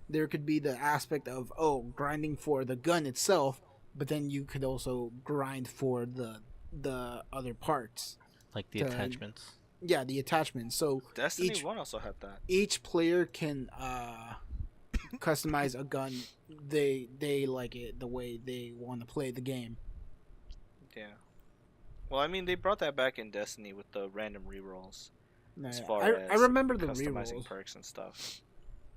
Speaker 1: there could be the aspect of, oh, grinding for the gun itself, but then you could also grind for the other parts.
Speaker 5: Like the
Speaker 1: To-
Speaker 5: attachments.
Speaker 1: Yeah, the attachments. So
Speaker 3: Destiny
Speaker 1: each
Speaker 3: 1 also had that.
Speaker 1: each player can customize a gun they like it the way they want to play the game.
Speaker 3: Yeah. Well, I mean, they brought that back in Destiny with the random rerolls. As far
Speaker 1: I
Speaker 3: as
Speaker 1: remember the
Speaker 3: customizing
Speaker 1: rerolls,
Speaker 3: perks and stuff.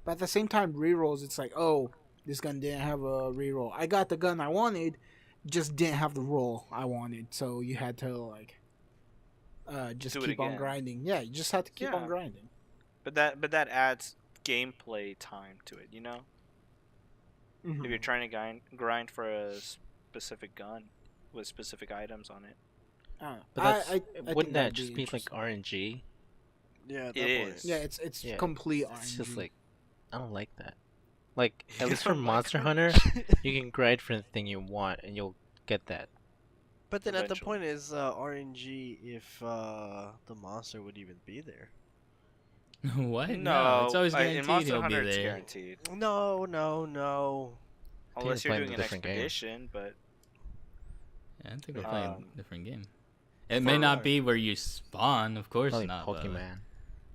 Speaker 1: but at the same time, rerolls, it's like, oh, this gun didn't have a reroll. I got the gun I wanted, just didn't have the role I wanted, so you had to like just
Speaker 3: Do it
Speaker 1: keep on
Speaker 3: again.
Speaker 1: grinding. Yeah, you just had to keep on
Speaker 3: Yeah.
Speaker 1: grinding.
Speaker 3: But that adds gameplay time to it, you know? If you're
Speaker 1: Mhm.
Speaker 3: trying to grind for a specific gun with specific items on it.
Speaker 5: But that's
Speaker 1: I think
Speaker 5: wouldn't that
Speaker 1: that'd
Speaker 5: just
Speaker 1: be
Speaker 5: be like
Speaker 1: interesting.
Speaker 5: RNG?
Speaker 2: Yeah, at
Speaker 3: It
Speaker 2: that point.
Speaker 3: is.
Speaker 1: Yeah, it's
Speaker 5: Yeah,
Speaker 1: complete
Speaker 5: it's
Speaker 1: RNG.
Speaker 5: just like I don't like that. Like at least for
Speaker 3: don't like
Speaker 5: Monster Hunter, you can grind for the thing you want and you'll get that.
Speaker 2: But then at the
Speaker 3: Eventually.
Speaker 2: point is RNG if the monster would even be there.
Speaker 4: What? No,
Speaker 3: No,
Speaker 4: it's always
Speaker 3: in
Speaker 4: guaranteed
Speaker 3: Monster
Speaker 4: he'll be
Speaker 3: Hunter it's
Speaker 4: there.
Speaker 3: guaranteed.
Speaker 2: No, no, no.
Speaker 5: you're
Speaker 3: Unless you're
Speaker 5: playing
Speaker 3: doing
Speaker 5: a
Speaker 3: an
Speaker 5: different game.
Speaker 3: expedition, but
Speaker 4: Yeah, I think we're playing
Speaker 3: Um,
Speaker 4: a different game. It may not
Speaker 3: for-
Speaker 4: be where you spawn, of course
Speaker 5: Probably
Speaker 4: not. But
Speaker 5: Pokemon.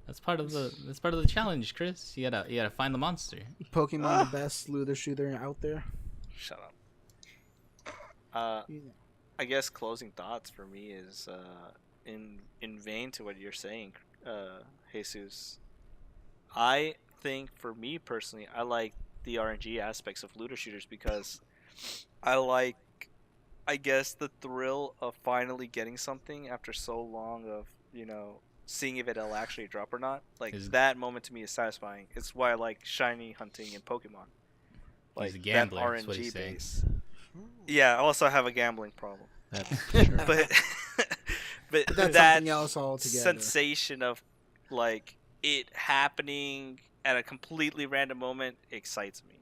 Speaker 4: that's part of the challenge, Chris. You gotta find the monster.
Speaker 1: Pokemon, the best looter shooter out there.
Speaker 3: shut up.
Speaker 1: Yeah.
Speaker 3: I guess closing thoughts for me is in vain to what you're saying, Jesus. I think for me personally, I like the RNG aspects of looter shooters because I like, I guess, the thrill of finally getting something after so long of seeing if it'll actually drop or not. Like
Speaker 4: Is-
Speaker 3: that moment to me is satisfying. It's why I like shiny hunting in Pokemon. Like
Speaker 4: He's a gambler,
Speaker 3: that
Speaker 4: that's what he's
Speaker 3: RNG
Speaker 4: saying.
Speaker 3: base. Yeah, I also have a gambling problem.
Speaker 5: That's for sure.
Speaker 3: But but
Speaker 1: That's
Speaker 3: that
Speaker 1: something else altogether.
Speaker 3: sensation of like it happening at a completely random moment excites me.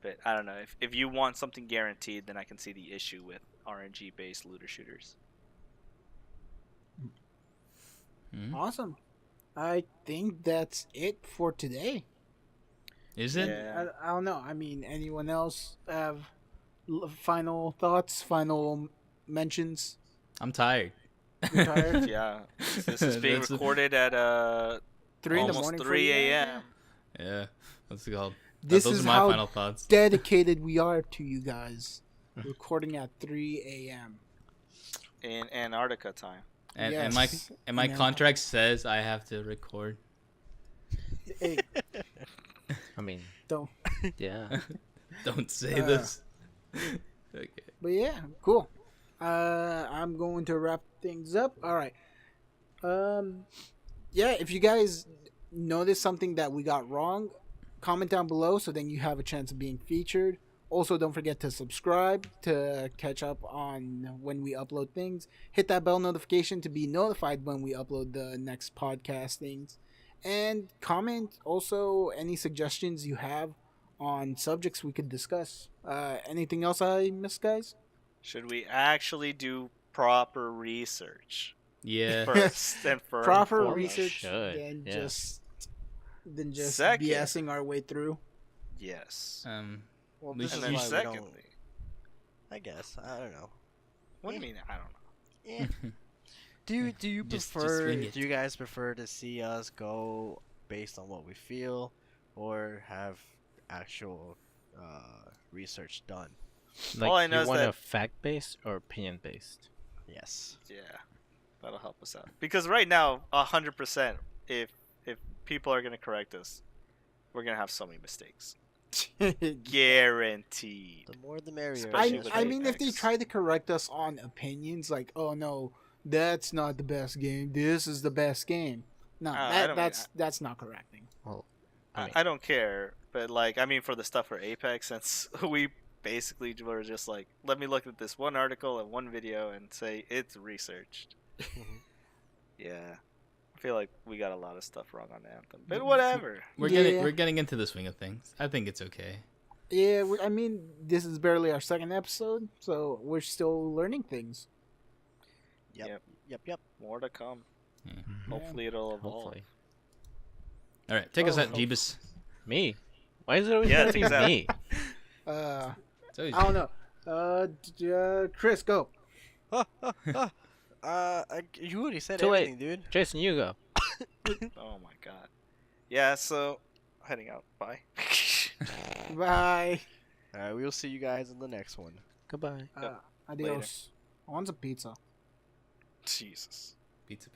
Speaker 3: But I don't know, if you want something guaranteed, then I can see the issue with RNG based looter shooters.
Speaker 4: Hmm?
Speaker 1: Awesome. I think that's it for today.
Speaker 4: Is it?
Speaker 3: Yeah.
Speaker 1: I don't know. I mean, anyone else have final thoughts, final mentions?
Speaker 4: I'm tired.
Speaker 1: You're tired?
Speaker 3: Yeah, this is being
Speaker 4: That's-
Speaker 3: recorded at
Speaker 1: 3 in the
Speaker 3: almost
Speaker 1: morning. for
Speaker 3: 3
Speaker 1: you?
Speaker 3: a.m.
Speaker 4: Yeah. What's it called?
Speaker 1: This
Speaker 4: Those
Speaker 1: is
Speaker 4: are my
Speaker 1: how
Speaker 4: final thoughts.
Speaker 1: dedicated we are to you guys. Recording at 3 a.m.
Speaker 3: in Antarctica time.
Speaker 4: And
Speaker 1: Yes.
Speaker 4: my
Speaker 1: And then-
Speaker 4: contract says I have to record.
Speaker 1: Hey,
Speaker 5: I mean,
Speaker 1: don't.
Speaker 5: yeah.
Speaker 4: Don't say
Speaker 1: Uh,
Speaker 4: this. Okay.
Speaker 1: But yeah, cool. I'm going to wrap things up. All right. Yeah, if you guys notice something that we got wrong, comment down below so then you have a chance of being featured. Also, don't forget to subscribe to catch up on when we upload things. Hit that bell notification to be notified when we upload the next podcast things. And comment also any suggestions you have on subjects we could discuss. Anything else I missed, guys?
Speaker 3: Should we actually do proper research
Speaker 4: Yeah.
Speaker 3: first and
Speaker 1: Proper
Speaker 3: foremost?
Speaker 1: research,
Speaker 5: should,
Speaker 1: then
Speaker 5: yeah.
Speaker 1: just
Speaker 3: Second.
Speaker 1: BSing our way through.
Speaker 3: Yes.
Speaker 2: Well,
Speaker 4: We
Speaker 2: this
Speaker 3: And
Speaker 2: is
Speaker 3: then
Speaker 2: why we
Speaker 3: secondly,
Speaker 2: don't. I guess I don't know.
Speaker 3: what do you mean? I don't know.
Speaker 2: Eh. Do you
Speaker 4: Just
Speaker 2: prefer?
Speaker 4: wing it.
Speaker 2: Do you guys prefer to see us go based on what we feel, or have actual research done?
Speaker 5: Like,
Speaker 3: All I know
Speaker 5: you
Speaker 3: is
Speaker 5: want
Speaker 3: that-
Speaker 5: a fact based or opinion based?
Speaker 2: Yes.
Speaker 3: Yeah, that'll help us out. Because right now, 100%, if people are gonna correct us, we're gonna have so many mistakes. Guaranteed.
Speaker 2: The more the merrier.
Speaker 3: Especially
Speaker 2: guess,
Speaker 3: with
Speaker 1: I
Speaker 2: right?
Speaker 1: mean, if they
Speaker 3: Apex.
Speaker 1: try to correct us on opinions, like, oh no, that's not the best game. This is the best game. No,
Speaker 3: I don't mean-
Speaker 1: that's not correcting.
Speaker 5: Well, I mean,
Speaker 3: I don't care, but like, I mean, for the stuff for Apex, since we basically were just like, let me look at this one article and one video and say it's researched. Yeah, I feel like we got a lot of stuff wrong on Anthem, but whatever.
Speaker 4: We're
Speaker 1: Yeah.
Speaker 4: getting into the swing of things. I think it's okay.
Speaker 1: Yeah, I mean, this is barely our second episode, so we're still learning things.
Speaker 2: Yep.
Speaker 3: More to come.
Speaker 5: mhm.
Speaker 3: Hopefully, it'll evolve.
Speaker 5: Hopefully.
Speaker 4: All right, take us
Speaker 1: Oh.
Speaker 4: out, Jeebus.
Speaker 5: Me? Why is it always
Speaker 3: Yeah,
Speaker 5: gotta be
Speaker 3: exactly.
Speaker 5: me?
Speaker 4: It's always
Speaker 1: I don't know. Chris, go.
Speaker 2: You already said
Speaker 5: Too late.
Speaker 2: everything, dude.
Speaker 5: Jason, you go.
Speaker 3: Oh my god. Yeah, so heading out. Bye.
Speaker 1: Bye.
Speaker 2: All right, we'll see you guys in the next one.
Speaker 5: Goodbye.
Speaker 1: Adios. I want some pizza.
Speaker 3: Jesus.
Speaker 4: Pizza.